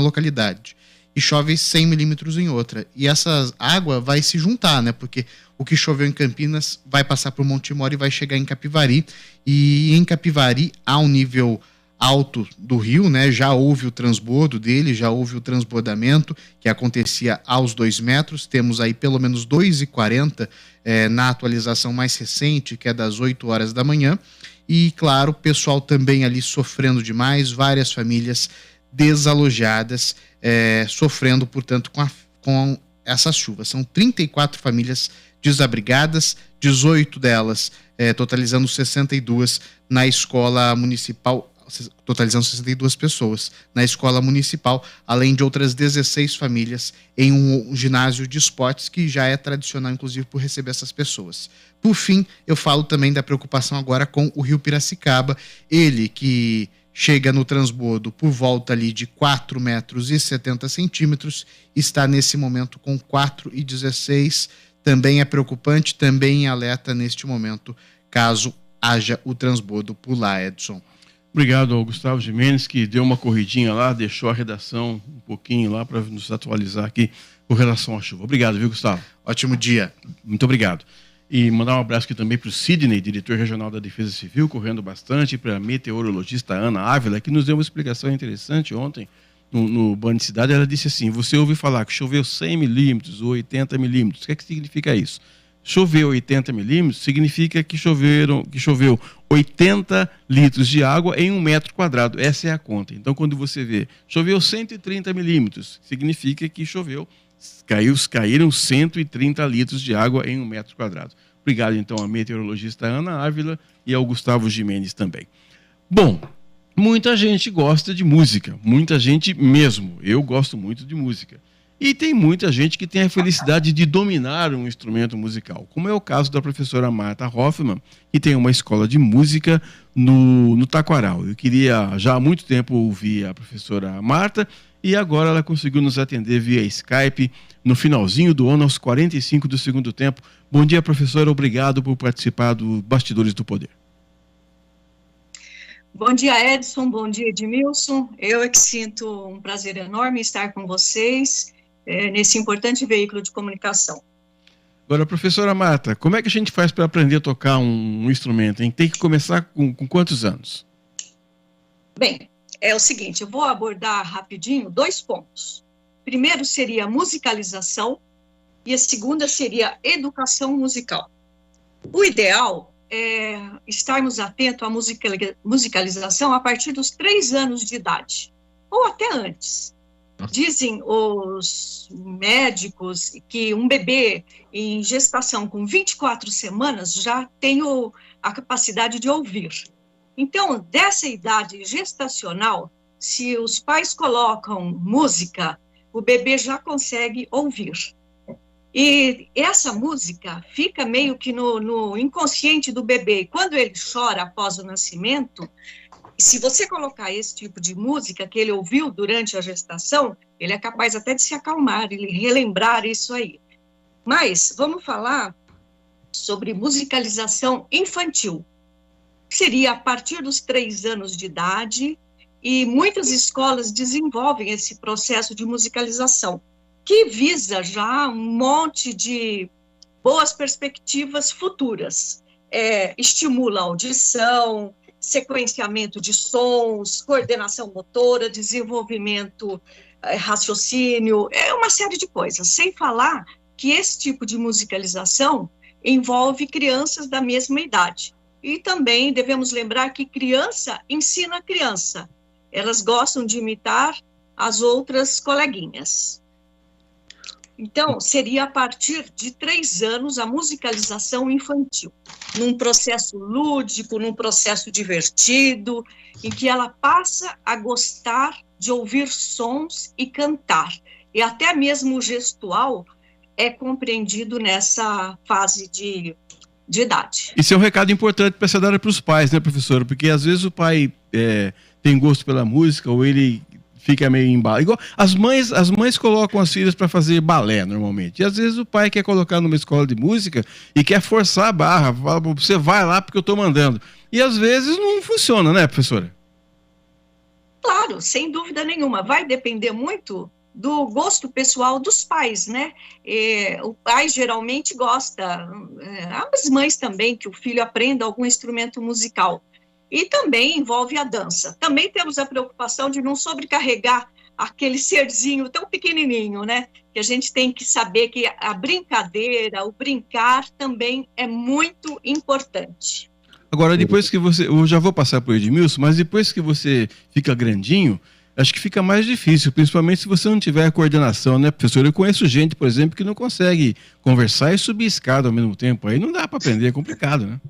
localidade e chove 100 milímetros em outra. E essa água vai se juntar, né? Porque o que choveu em Campinas vai passar por Montemor e vai chegar em Capivari. E em Capivari há um nível alto do rio, né? Já houve o transbordo dele, já houve o transbordamento que acontecia aos 2 metros. Temos aí pelo menos 2,40 na atualização mais recente, que é das 8 horas da manhã. E, claro, o pessoal também ali sofrendo demais, várias famílias desalojadas, sofrendo, portanto, com essas chuvas. São 34 famílias desabrigadas, 18 delas, totalizando 62 na escola municipal, totalizando 62 pessoas na escola municipal, além de outras 16 famílias em um ginásio de esportes que já é tradicional, inclusive, por receber essas pessoas. Por fim, eu falo também da preocupação agora com o rio Piracicaba, ele que chega no transbordo por volta ali de 4 metros e 70 centímetros, está nesse momento com 4,16, também é preocupante, também alerta neste momento, caso haja o transbordo por lá, Edson. Obrigado ao Gustavo Gimenez, que deu uma corridinha lá, deixou a redação um pouquinho lá para nos atualizar aqui com relação à chuva. Obrigado, viu, Gustavo? Ótimo dia. Muito obrigado. E mandar um abraço aqui também para o Sidney, diretor regional da Defesa Civil, correndo bastante, para a meteorologista Ana Ávila, que nos deu uma explicação interessante ontem no Band Cidade. Ela disse assim: você ouve falar que choveu 100 milímetros ou 80 milímetros. O que é que significa isso? Choveu 80 milímetros significa que choveu 80 litros de água em 1 metro quadrado. Essa é a conta. Então, quando você vê choveu 130 milímetros, significa que caíram 130 litros de água em 1 metro quadrado. Obrigado, então, à meteorologista Ana Ávila e ao Gustavo Gimenez também. Bom, muita gente gosta de música, muita gente mesmo. Eu gosto muito de música. E tem muita gente que tem a felicidade de dominar um instrumento musical, como é o caso da professora Marta Hoffman, que tem uma escola de música no Taquaral. Eu queria já há muito tempo ouvir a professora Marta e agora ela conseguiu nos atender via Skype no finalzinho do ano, aos 45 do segundo tempo. Bom dia, professora, obrigado por participar do Bastidores do Poder. Bom dia, Edson, bom dia, Edmilson. Eu é que sinto um prazer enorme estar com vocês nesse importante veículo de comunicação. Agora, professora Marta, como é que a gente faz para aprender a tocar um instrumento? A gente tem que começar com quantos anos? Bem, é o seguinte, eu vou abordar rapidinho 2 pontos. Primeiro seria a musicalização e a segunda seria a educação musical. O ideal estarmos atentos à musicalização a partir dos 3 anos de idade, ou até antes. Dizem os médicos que um bebê em gestação com 24 semanas já tem a capacidade de ouvir. Então, dessa idade gestacional, se os pais colocam música, o bebê já consegue ouvir. E essa música fica meio que no inconsciente do bebê. E quando ele chora após o nascimento, se você colocar esse tipo de música que ele ouviu durante a gestação, ele é capaz até de se acalmar, ele relembrar isso aí. Mas vamos falar sobre musicalização infantil. Seria a partir dos 3 anos de idade, e muitas escolas desenvolvem esse processo de musicalização, que visa já um monte de boas perspectivas futuras. Estimula a audição, sequenciamento de sons, coordenação motora, desenvolvimento, raciocínio, uma série de coisas. Sem falar que esse tipo de musicalização envolve crianças da mesma idade. E também devemos lembrar que criança ensina criança. Elas gostam de imitar as outras coleguinhas. Então, seria a partir de 3 anos a musicalização infantil, num processo lúdico, num processo divertido, em que ela passa a gostar de ouvir sons e cantar. E até mesmo o gestual é compreendido nessa fase de idade. Isso é um recado importante para ser dado para os pais, né, professora? Porque às vezes o pai tem gosto pela música, ou ele fica meio embalado. Igual as mães colocam as filhas para fazer balé normalmente. E às vezes o pai quer colocar numa escola de música e quer forçar a barra. Fala, você vai lá porque eu estou mandando. E às vezes não funciona, né, professora? Claro, sem dúvida nenhuma. Vai depender muito do gosto pessoal dos pais, né? O pai geralmente gosta, as mães também, que o filho aprenda algum instrumento musical. E também envolve a dança. Também temos a preocupação de não sobrecarregar aquele serzinho tão pequenininho, né? Que a gente tem que saber que a brincadeira, o brincar também é muito importante. Agora, depois que eu já vou passar para o Edmilson, mas depois que você fica grandinho, acho que fica mais difícil, principalmente se você não tiver a coordenação, né, professor? Eu conheço gente, por exemplo, que não consegue conversar e subir escada ao mesmo tempo. Aí não dá para aprender, é complicado, né?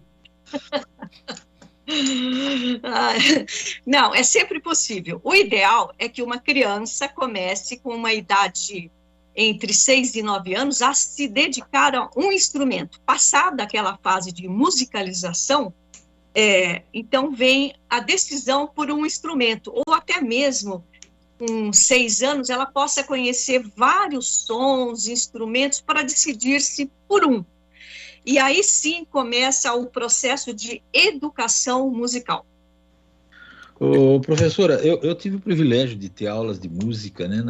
Não, é sempre possível. O ideal é que uma criança comece com uma idade entre 6 e 9 anos a se dedicar a um instrumento. Passada aquela fase de musicalização, então vem a decisão por um instrumento, ou até mesmo com 6 anos ela possa conhecer vários sons, instrumentos para decidir-se por um. E aí sim começa o processo de educação musical. Professora, eu tive o privilégio de ter aulas de música, né,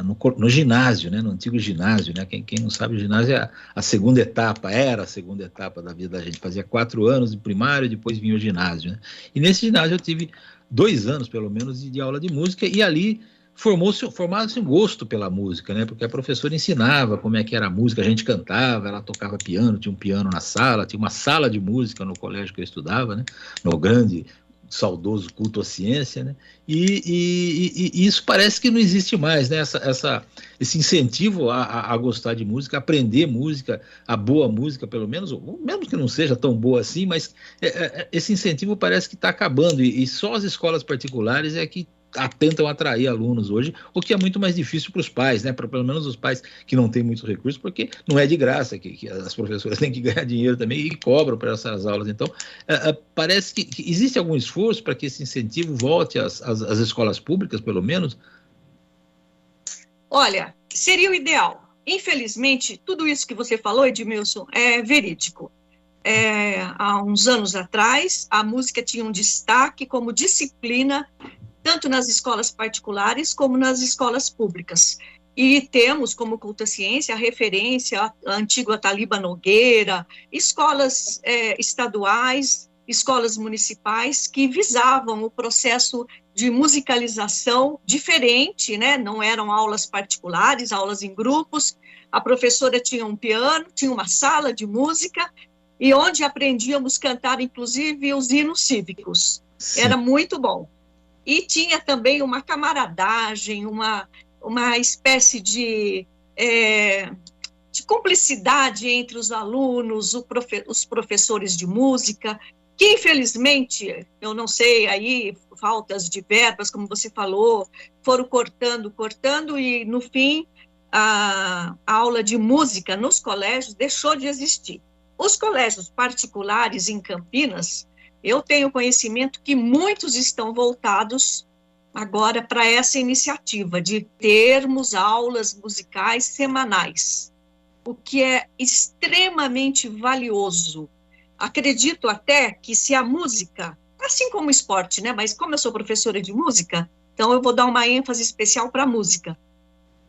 no ginásio, né, no antigo ginásio, né? Quem não sabe, o ginásio é a segunda etapa, era a segunda etapa da vida da gente. Fazia 4 anos de primário, depois vinha o ginásio, né? E nesse ginásio eu tive 2 anos, pelo menos, de aula de música, e ali formava-se um gosto pela música, né? Porque a professora ensinava como é que era a música, a gente cantava, ela tocava piano, tinha um piano na sala, tinha uma sala de música no colégio que eu estudava, né? No grande, saudoso culto à ciência, né? E isso parece que não existe mais, né? Esse incentivo a gostar de música, a aprender música, a boa música, pelo menos, ou mesmo que não seja tão boa assim, mas esse incentivo parece que está acabando, e só as escolas particulares é que tentam atrair alunos hoje, o que é muito mais difícil para os pais, né? Pelo menos os pais que não têm muitos recursos, porque não é de graça, que as professoras têm que ganhar dinheiro também e cobram para essas aulas. Então, parece que existe algum esforço para que esse incentivo volte às escolas públicas, pelo menos? Olha, seria o ideal. Infelizmente, tudo isso que você falou, Edmilson, é verídico. Há uns anos atrás, a música tinha um destaque como disciplina tanto nas escolas particulares como nas escolas públicas. E temos como culto à ciência a referência à antiga Taliba Nogueira, escolas estaduais, escolas municipais que visavam o processo de musicalização diferente, né? Não eram aulas particulares, aulas em grupos. A professora tinha um piano, tinha uma sala de música e onde aprendíamos a cantar, inclusive, os hinos cívicos. Sim. Era muito bom. E tinha também uma camaradagem, uma espécie de cumplicidade entre os alunos, os professores de música, que infelizmente, eu não sei, aí faltas de verbas, como você falou, foram cortando, e no fim a aula de música nos colégios deixou de existir. Os colégios particulares em Campinas, eu tenho conhecimento que muitos estão voltados agora para essa iniciativa de termos aulas musicais semanais, o que é extremamente valioso. Acredito até que se a música, assim como o esporte, né? Mas como eu sou professora de música, então eu vou dar uma ênfase especial para a música.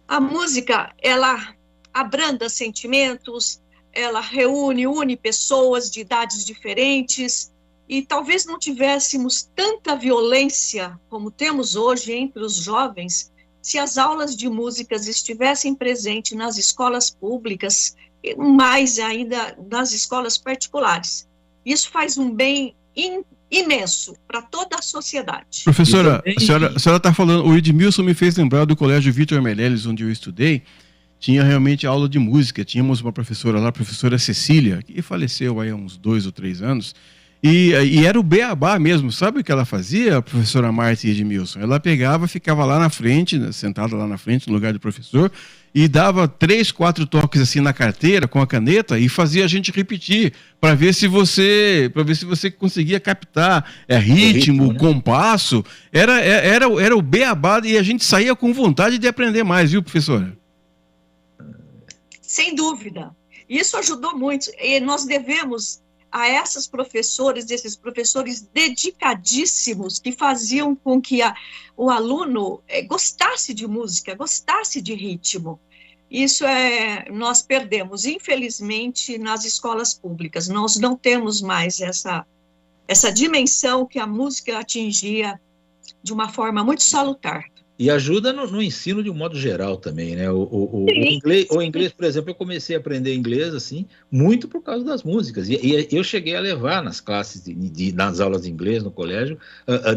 A música, ela abranda sentimentos, ela une pessoas de idades diferentes, e talvez não tivéssemos tanta violência como temos hoje entre os jovens, se as aulas de músicas estivessem presentes nas escolas públicas, e mais ainda nas escolas particulares. Isso faz um bem imenso para toda a sociedade. Professora, a senhora está falando, o Edmilson me fez lembrar do Colégio Vitor Meirelles, onde eu estudei. Tinha realmente aula de música, tínhamos uma professora lá, a professora Cecília, que faleceu aí há uns 2 ou 3 anos, e era o beabá mesmo. Sabe o que ela fazia, a professora Marta Edmilson? Ela pegava, ficava lá na frente, sentada lá na frente, no lugar do professor, e dava 3, 4 toques assim na carteira, com a caneta, e fazia a gente repetir, para ver se você conseguia captar ritmo, né? Compasso. Era o beabá, e a gente saía com vontade de aprender mais, viu, professora? Sem dúvida. Isso ajudou muito. E nós devemos a essas professoras, esses professores dedicadíssimos que faziam com que o aluno gostasse de música, gostasse de ritmo. Isso nós perdemos, infelizmente, nas escolas públicas. Nós não temos mais essa dimensão que a música atingia de uma forma muito salutar. E ajuda no ensino de um modo geral também, né? O inglês, por exemplo, eu comecei a aprender inglês, assim, muito por causa das músicas. E eu cheguei a levar nas classes, nas aulas de inglês no colégio,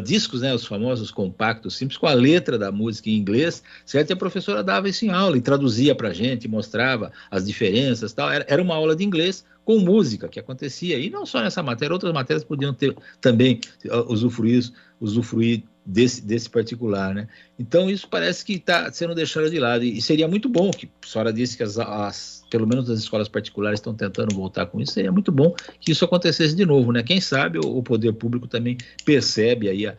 discos, né? Os famosos compactos simples, com a letra da música em inglês, certo? E a professora dava isso em aula e traduzia pra gente, mostrava as diferenças e tal. Era uma aula de inglês com música que acontecia. E não só nessa matéria, outras matérias podiam ter também usufruir desse particular, né? Então isso parece que está sendo deixado de lado, e seria muito bom, que a senhora disse que pelo menos as escolas particulares estão tentando voltar com isso, seria muito bom que isso acontecesse de novo, né? Quem sabe o poder público também percebe aí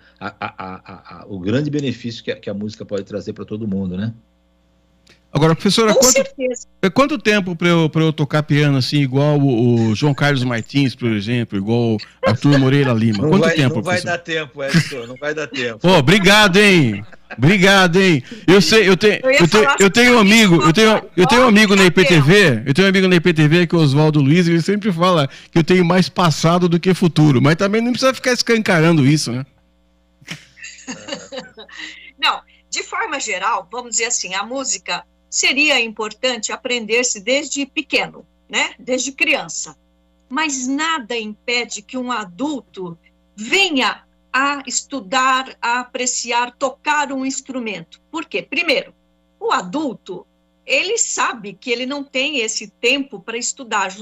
o grande benefício que a música pode trazer para todo mundo, né? Agora, professora, quanto tempo para eu tocar piano assim, igual o João Carlos Martins, por exemplo, igual Arthur Moreira Lima? Quanto tempo, não vai dar tempo, Edson, não vai dar tempo. Obrigado, hein? Obrigado, hein? Eu tenho um amigo na IPTV, que é o Oswaldo Luiz, ele sempre fala que eu tenho mais passado do que futuro, mas também não precisa ficar escancarando isso, né? Não, de forma geral, vamos dizer assim, a música seria importante aprender-se desde pequeno, né? Desde criança. Mas nada impede que um adulto venha a estudar, a apreciar, tocar um instrumento. Por quê? Primeiro, o adulto, ele sabe que ele não tem esse tempo para estudar.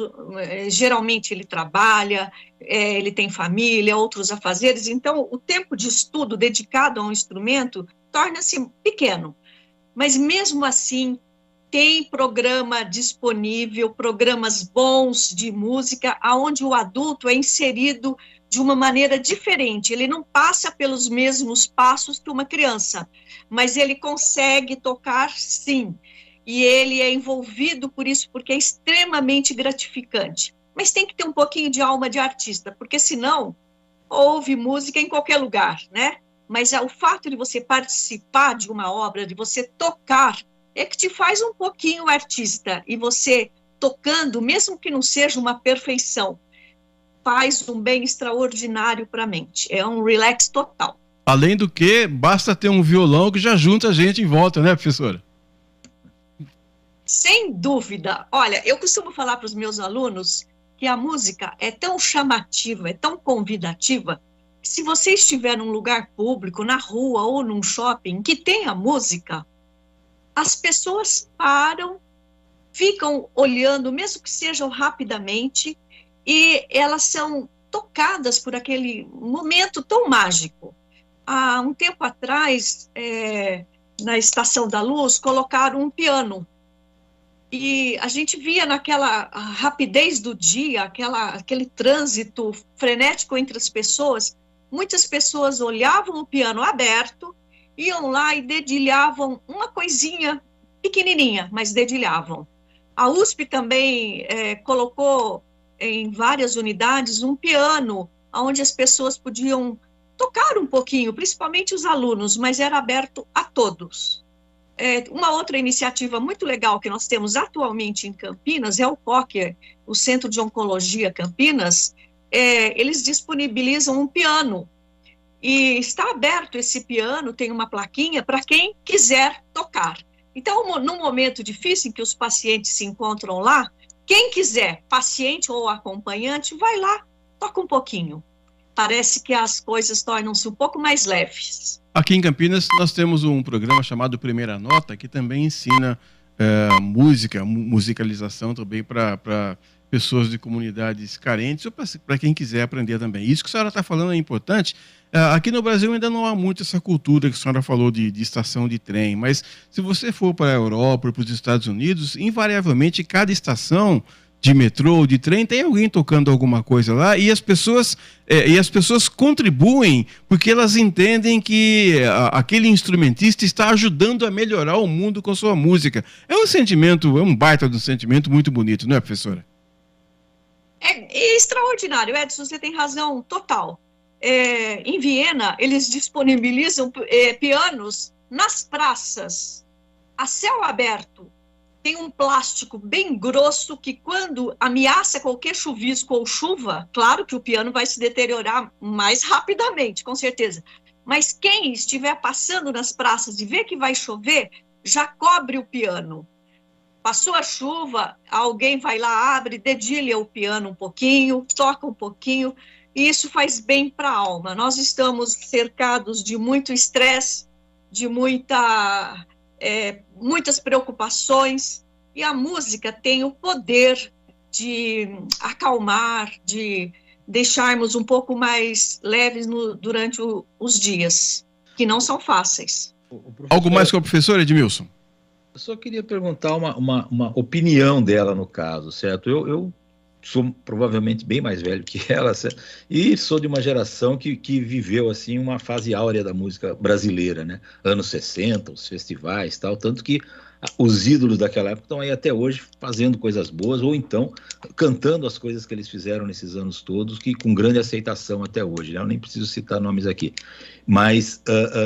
Geralmente ele trabalha, ele tem família, outros afazeres, então o tempo de estudo dedicado a um instrumento torna-se pequeno. Mas mesmo assim, tem programa disponível, programas bons de música, onde o adulto é inserido de uma maneira diferente. Ele não passa pelos mesmos passos que uma criança, mas ele consegue tocar, sim. E ele é envolvido por isso, porque é extremamente gratificante. Mas tem que ter um pouquinho de alma de artista, porque senão ouve música em qualquer lugar, né? Mas o fato de você participar de uma obra, de você tocar, é que te faz um pouquinho artista. E você tocando, mesmo que não seja uma perfeição, faz um bem extraordinário para a mente. É um relax total. Além do que, basta ter um violão que já junta a gente em volta, né, professora? Sem dúvida. Olha, eu costumo falar para os meus alunos que a música é tão chamativa, é tão convidativa, que se você estiver num lugar público, na rua ou num shopping que tenha música, as pessoas param, ficam olhando, mesmo que sejam rapidamente, e elas são tocadas por aquele momento tão mágico. Há um tempo atrás, na Estação da Luz, colocaram um piano. E a gente via naquela rapidez do dia, aquele trânsito frenético entre as pessoas, muitas pessoas olhavam o piano aberto, iam lá e dedilhavam uma coisinha pequenininha, mas dedilhavam. A USP também colocou em várias unidades um piano, onde as pessoas podiam tocar um pouquinho, principalmente os alunos, mas era aberto a todos. Uma outra iniciativa muito legal que nós temos atualmente em Campinas é o COCR, o Centro de Oncologia Campinas. Eles disponibilizam um piano, e está aberto esse piano, tem uma plaquinha para quem quiser tocar. Então, num momento difícil em que os pacientes se encontram lá, quem quiser, paciente ou acompanhante, vai lá, toca um pouquinho. Parece que as coisas tornam-se um pouco mais leves. Aqui em Campinas nós temos um programa chamado Primeira Nota, que também ensina musicalização também para pessoas de comunidades carentes ou para quem quiser aprender também. Isso que a senhora está falando é importante. Aqui no Brasil ainda não há muito essa cultura que a senhora falou de estação de trem, mas se você for para a Europa, para os Estados Unidos, invariavelmente cada estação de metrô, de trem, tem alguém tocando alguma coisa lá, e as pessoas contribuem porque elas entendem que aquele instrumentista está ajudando a melhorar o mundo com sua música. É um baita de um sentimento muito bonito, não é, professora? É extraordinário, Edson, você tem razão total. Em Viena, eles disponibilizam pianos nas praças, a céu aberto. Tem um plástico bem grosso que, quando ameaça qualquer chuvisco ou chuva, claro que o piano vai se deteriorar mais rapidamente, com certeza. Mas quem estiver passando nas praças e vê que vai chover, já cobre o piano. Passou a chuva, alguém vai lá, abre, dedilha o piano um pouquinho, toca um pouquinho, e isso faz bem para a alma. Nós estamos cercados de muito estresse, de muitas preocupações, e a música tem o poder de acalmar, de deixarmos um pouco mais leves durante os dias, que não são fáceis. Algo mais com a professora, Edmilson? Eu só queria perguntar uma opinião dela no caso, certo? Eu sou provavelmente bem mais velho que ela, certo? E sou de uma geração que viveu assim uma fase áurea da música brasileira, né? Anos 60, os festivais e tal, tanto que os ídolos daquela época estão aí até hoje fazendo coisas boas, ou então cantando as coisas que eles fizeram nesses anos todos, que com grande aceitação até hoje, né? Eu nem preciso citar nomes aqui, mas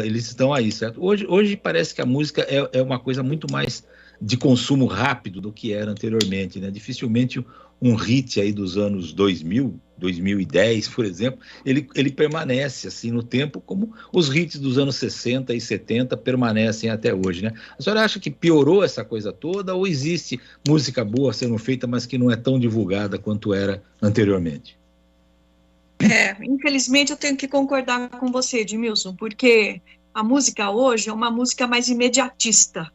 eles estão aí, certo? Hoje parece que a música é uma coisa muito mais de consumo rápido do que era anteriormente, né? Dificilmente um hit aí dos anos 2000, 2010, por exemplo, ele permanece assim no tempo, como os hits dos anos 60 e 70 permanecem até hoje, né? A senhora acha que piorou essa coisa toda, ou existe música boa sendo feita, mas que não é tão divulgada quanto era anteriormente? Infelizmente eu tenho que concordar com você, Edmilson, porque a música hoje é uma música mais imediatista.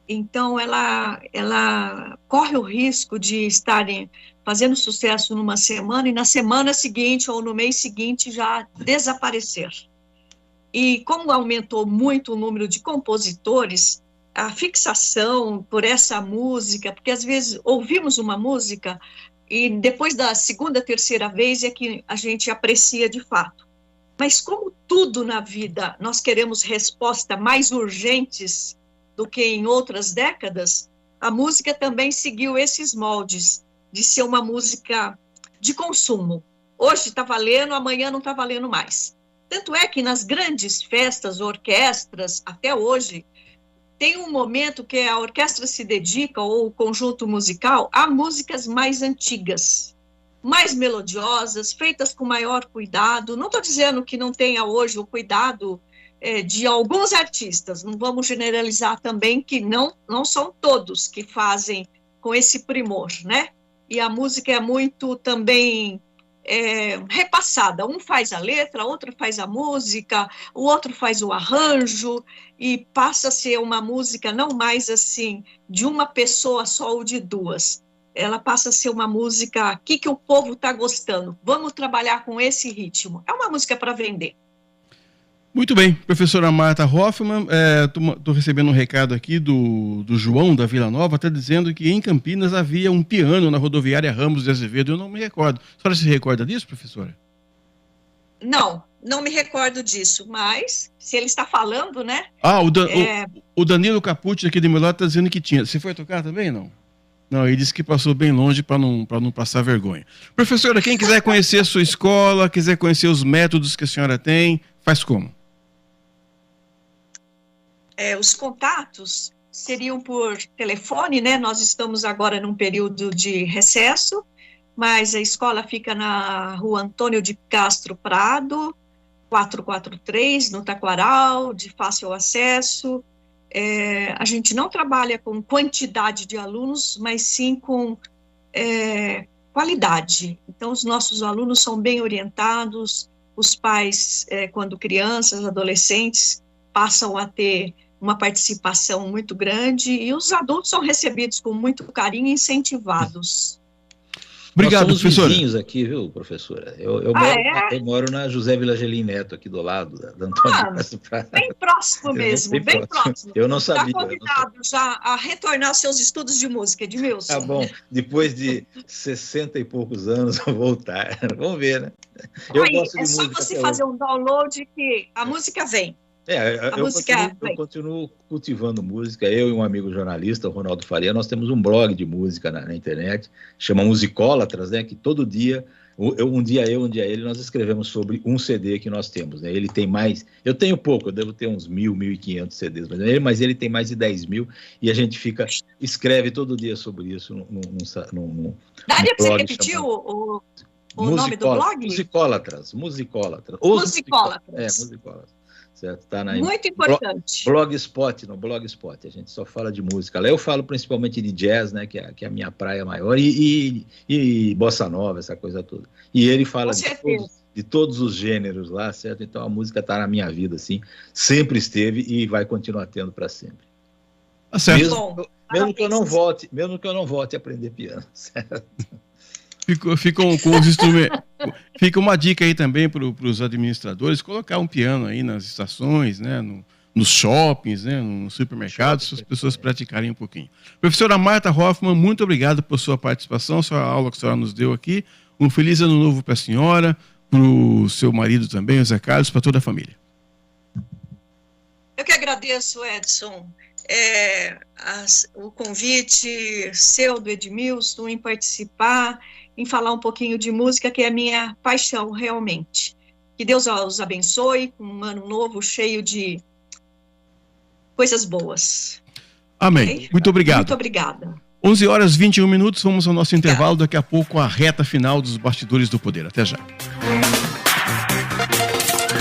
Então, ela corre o risco de estarem fazendo sucesso numa semana e na semana seguinte ou no mês seguinte já desaparecer. E como aumentou muito o número de compositores, a fixação por essa música, porque às vezes ouvimos uma música e depois da segunda, terceira vez é que a gente aprecia de fato. Mas como tudo na vida nós queremos respostas mais urgentes do que em outras décadas, a música também seguiu esses moldes de ser uma música de consumo. Hoje está valendo, amanhã não está valendo mais. Tanto é que nas grandes festas, orquestras, até hoje, tem um momento que a orquestra se dedica, ou o conjunto musical, a músicas mais antigas, mais melodiosas, feitas com maior cuidado. Não estou dizendo que não tenha hoje o cuidado de alguns artistas, não vamos generalizar também que não são todos que fazem com esse primor, né? e a música é muito também repassada. Um faz a letra, outro faz a música, o outro faz o arranjo, e passa a ser uma música não mais assim de uma pessoa só ou de duas. Ela passa a ser uma música aqui que o povo está gostando. Vamos trabalhar com esse ritmo. É uma música para vender. Muito bem, professora Marta Hoffmann, estou recebendo um recado aqui do João da Vila Nova, está dizendo que em Campinas havia um piano na rodoviária Ramos de Azevedo. Eu não me recordo. A senhora se recorda disso, professora? Não me recordo disso, mas se ele está falando, né? O Danilo Capucci aqui de meu lado está dizendo que tinha. Você foi tocar também, não? Não, ele disse que passou bem longe para não passar vergonha. Professora, quem quiser conhecer a sua escola, quiser conhecer os métodos que a senhora tem, faz como? Os contatos seriam por telefone, né? Nós estamos agora num período de recesso, mas a escola fica na Rua Antônio de Castro Prado, 443, no Taquaral, de fácil acesso. A gente não trabalha com quantidade de alunos, mas sim com qualidade. Então, os nossos alunos são bem orientados, os pais, quando crianças, adolescentes, passam a ter uma participação muito grande, e os adultos são recebidos com muito carinho e incentivados. Obrigado, nós somos professora. Vizinhos aqui, viu, professora? Eu moro na José Vilagelim Neto, aqui do lado da Antônio Castro Prado. Bem próximo mesmo, bem próximo. Eu não sabia. Está convidado já a retornar aos seus estudos de música, Edmilson. Tá bom, depois de 60 e poucos anos, eu vou voltar. Vamos ver, né? Eu gosto de música. É só você fazer um download que a música vem. Eu continuo cultivando música. Eu e um amigo jornalista, o Ronaldo Faria, nós temos um blog de música na internet, chama Musicólatras, né? Que todo dia, um dia ele, nós escrevemos sobre um CD que nós temos, né? Ele tem mais, eu tenho pouco, eu devo ter uns 1.500 CDs, mas ele tem mais de 10 mil, e a gente escreve todo dia sobre isso num Daria para você repetir o nome do blog? Musicólatras. Musicólatras. Certo? Tá muito importante. No Blogspot, a gente só fala de música. Lá eu falo principalmente de jazz, né, que é a minha praia maior, e bossa nova, essa coisa toda. E ele fala de todos os gêneros lá, certo? Então a música está na minha vida, assim, sempre esteve e vai continuar tendo para sempre. Certo. Mesmo que eu não volte a aprender piano, certo? Ficam com os instrumentos. Fica uma dica aí também para os administradores, colocar um piano aí nas estações, né, nos shoppings, né, nos supermercados, para as pessoas praticarem um pouquinho. Professora Marta Hoffmann, muito obrigado por sua participação, sua aula que a senhora nos deu aqui. Um feliz ano novo para a senhora, para o seu marido também, o Zé Carlos, para toda a família. Eu que agradeço, Edson. O convite seu, do Edmilson, em participar, em falar um pouquinho de música, que é a minha paixão, realmente. Que Deus os abençoe, com um ano novo cheio de coisas boas. Amém. Okay? Muito obrigado. Muito obrigada. 11h21, vamos ao nosso intervalo, daqui a pouco a reta final dos Bastidores do Poder. Até já.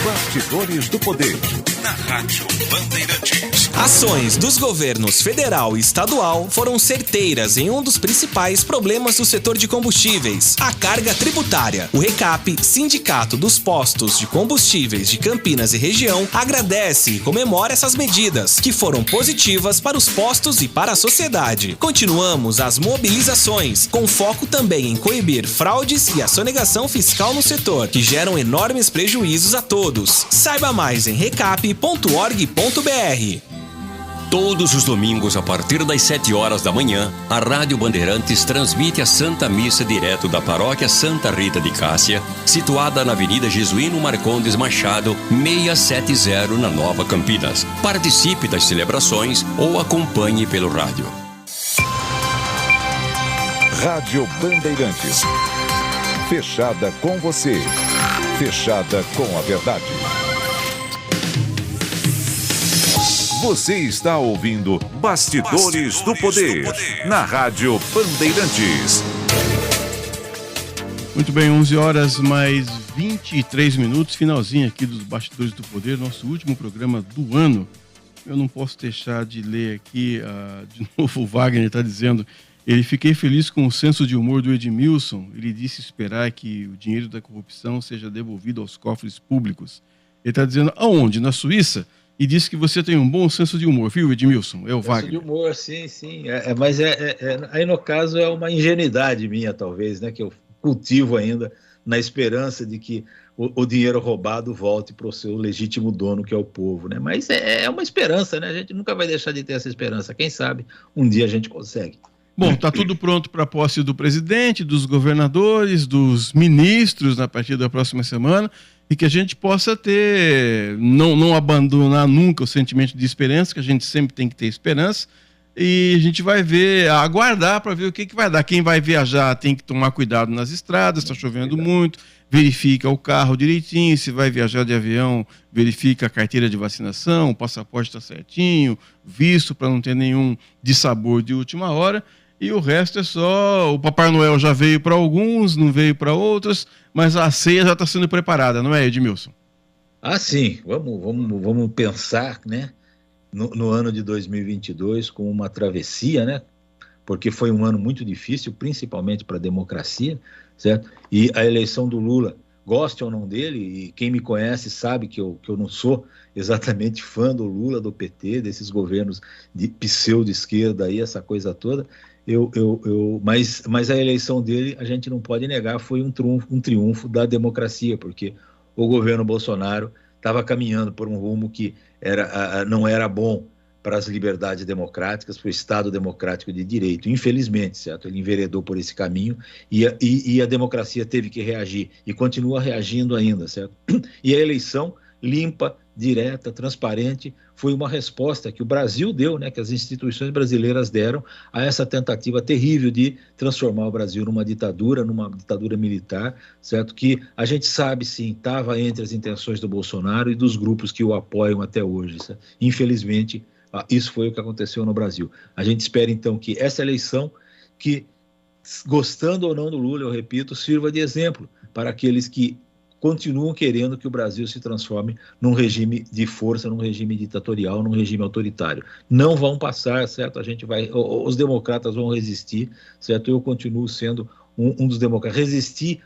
Bastidores do Poder, na Rádio Bandeirantes. Ações dos governos federal e estadual foram certeiras em um dos principais problemas do setor de combustíveis, a carga tributária. O RECAP, Sindicato dos Postos de Combustíveis de Campinas e região, agradece e comemora essas medidas, que foram positivas para os postos e para a sociedade. Continuamos as mobilizações, com foco também em coibir fraudes e a sonegação fiscal no setor, que geram enormes prejuízos a todos. Saiba mais em recap.org.br. Todos os domingos, a partir das 7 horas da manhã, a Rádio Bandeirantes transmite a Santa Missa direto da Paróquia Santa Rita de Cássia, situada na Avenida Jesuíno Marcondes Machado, 670, na Nova Campinas. Participe das celebrações ou acompanhe pelo rádio. Rádio Bandeirantes. Fechada com você. Fechada com a verdade. Você está ouvindo Bastidores do Poder, na Rádio Bandeirantes. Muito bem, 11h23, finalzinho aqui dos Bastidores do Poder, nosso último programa do ano. Eu não posso deixar de ler aqui, de novo o Wagner está dizendo Fiquei feliz com o senso de humor do Edmilson. Ele disse esperar que o dinheiro da corrupção seja devolvido aos cofres públicos. Ele está dizendo aonde? Na Suíça? E disse que você tem um bom senso de humor, viu, Edmilson? É o Wagner. Senso de humor, sim. Mas aí, no caso, é uma ingenuidade minha, talvez, né? Que eu cultivo ainda na esperança de que o dinheiro roubado volte para o seu legítimo dono, que é o povo, né? Mas é uma esperança, né? A gente nunca vai deixar de ter essa esperança. Quem sabe um dia a gente consegue. Bom, está tudo pronto para a posse do presidente, dos governadores, dos ministros a partir da próxima semana, e que a gente possa ter, não abandonar nunca o sentimento de esperança, que a gente sempre tem que ter esperança, e a gente vai aguardar para ver o que vai dar. Quem vai viajar tem que tomar cuidado nas estradas, está chovendo muito, verifica o carro direitinho, se vai viajar de avião, verifica a carteira de vacinação, o passaporte está certinho, visto para não ter nenhum dissabor de última hora. E o resto é só... O Papai Noel já veio para alguns, não veio para outros, mas a ceia já está sendo preparada, não é, Edmilson? Sim. Vamos pensar, né, no ano de 2022 como uma travessia, né? Porque foi um ano muito difícil, principalmente para a democracia, certo? E a eleição do Lula, goste ou não dele, e quem me conhece sabe que eu não sou exatamente fã do Lula, do PT, desses governos de pseudo-esquerda aí, essa coisa toda. Mas a eleição dele, a gente não pode negar, foi um triunfo da democracia, porque o governo Bolsonaro estava caminhando por um rumo que não era bom para as liberdades democráticas, para o Estado democrático de direito. Infelizmente, certo? Ele enveredou por esse caminho e a democracia teve que reagir e continua reagindo ainda, certo? E a eleição limpa, direta, transparente, foi uma resposta que o Brasil deu, né, que as instituições brasileiras deram a essa tentativa terrível de transformar o Brasil numa ditadura militar, certo? Que a gente sabe, sim, estava entre as intenções do Bolsonaro e dos grupos que o apoiam até hoje, certo? Infelizmente, isso foi o que aconteceu no Brasil. A gente espera, então, que essa eleição, que, gostando ou não do Lula, eu repito, sirva de exemplo para aqueles que continuam querendo que o Brasil se transforme num regime de força, num regime ditatorial, num regime autoritário. Não vão passar, certo? Os democratas vão resistir, certo? Eu continuo sendo um dos democratas. Resisti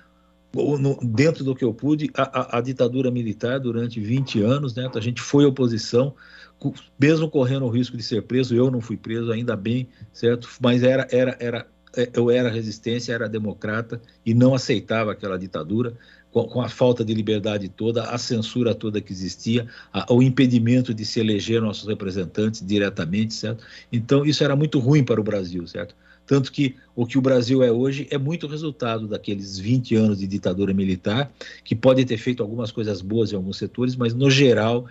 dentro do que eu pude à ditadura militar durante 20 anos, né? A gente foi oposição, mesmo correndo o risco de ser preso. Eu não fui preso, ainda bem, certo? Mas eu era resistência, era democrata e não aceitava aquela ditadura, com a falta de liberdade toda, a censura toda que existia, o impedimento de se eleger nossos representantes diretamente, certo? Então, isso era muito ruim para o Brasil, certo? Tanto que o que o Brasil é hoje é muito resultado daqueles 20 anos de ditadura militar, que pode ter feito algumas coisas boas em alguns setores, mas no geral,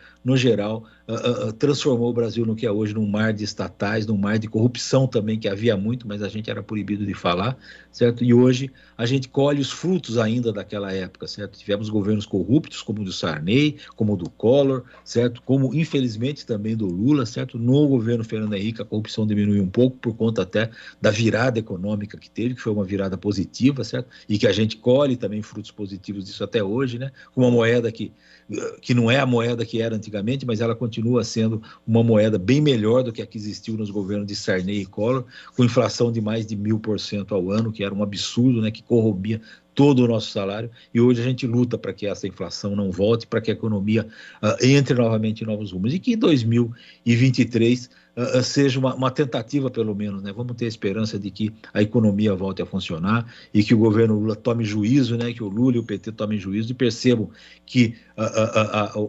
transformou o Brasil no que é hoje, num mar de estatais, num mar de corrupção também, que havia muito, mas a gente era proibido de falar, certo? E hoje a gente colhe os frutos ainda daquela época, certo? Tivemos governos corruptos, como o do Sarney, como o do Collor, certo? Como, infelizmente, também do Lula, certo? No governo Fernando Henrique, a corrupção diminuiu um pouco, por conta até da virada econômica que teve, que foi uma virada positiva, certo? E que a gente colhe também frutos positivos disso até hoje, né? Com uma moeda que não é a moeda que era antigamente, mas ela continua sendo uma moeda bem melhor do que a que existiu nos governos de Sarney e Collor, com inflação de mais de 1000% ao ano, que era um absurdo, né? Que corrompia todo o nosso salário, e hoje a gente luta para que essa inflação não volte, para que a economia entre novamente em novos rumos, e que em 2023 seja uma tentativa, pelo menos, né? Vamos ter a esperança de que a economia volte a funcionar e que o governo Lula tome juízo, né? Que o Lula e o PT tomem juízo e percebam que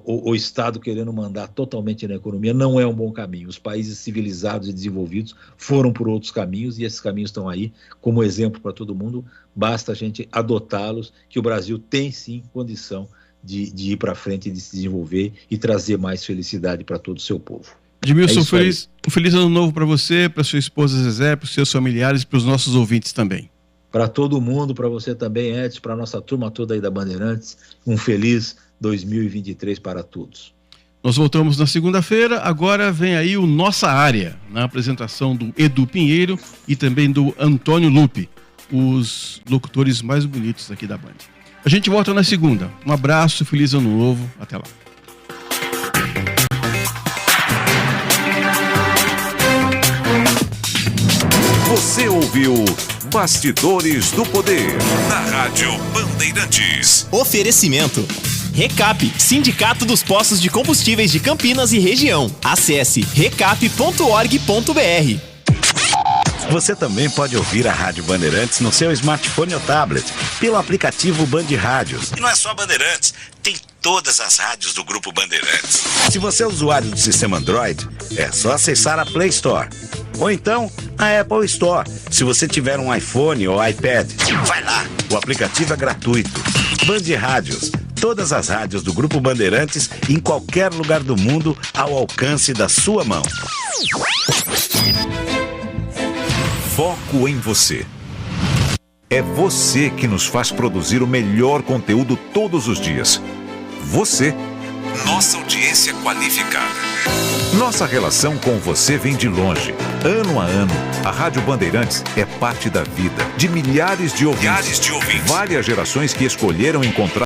o Estado querendo mandar totalmente na economia não é um bom caminho. Os países civilizados e desenvolvidos foram por outros caminhos, e esses caminhos estão aí como exemplo para todo mundo. Basta a gente adotá-los, que o Brasil tem sim condição de ir para frente, de se desenvolver e trazer mais felicidade para todo o seu povo. Edmilson, um feliz ano novo para você, para sua esposa Zezé, para os seus familiares e para os nossos ouvintes também. Para todo mundo, para você também, Edson, para a nossa turma toda aí da Bandeirantes, um feliz 2023 para todos. Nós voltamos na segunda-feira, agora vem aí o Nossa Área, na apresentação do Edu Pinheiro e também do Antônio Lupe, os locutores mais bonitos aqui da Band. A gente volta na segunda. Um abraço, feliz ano novo, até lá. Você ouviu ouve o Bastidores do Poder, na Rádio Bandeirantes. Oferecimento. Recap, Sindicato dos Postos de Combustíveis de Campinas e Região. Acesse recap.org.br. Você também pode ouvir a Rádio Bandeirantes no seu smartphone ou tablet, pelo aplicativo Band Rádios. E não é só Bandeirantes, tem todas as rádios do Grupo Bandeirantes. Se você é usuário do sistema Android, é só acessar a Play Store. Ou então, a Apple Store, se você tiver um iPhone ou iPad. Vai lá, o aplicativo é gratuito. Band Rádios, todas as rádios do Grupo Bandeirantes em qualquer lugar do mundo ao alcance da sua mão. Foco em você. É você que nos faz produzir o melhor conteúdo todos os dias. Você, nossa audiência qualificada. Nossa relação com você vem de longe. Ano a ano, a Rádio Bandeirantes é parte da vida de milhares de ouvintes. Várias gerações que escolheram encontrar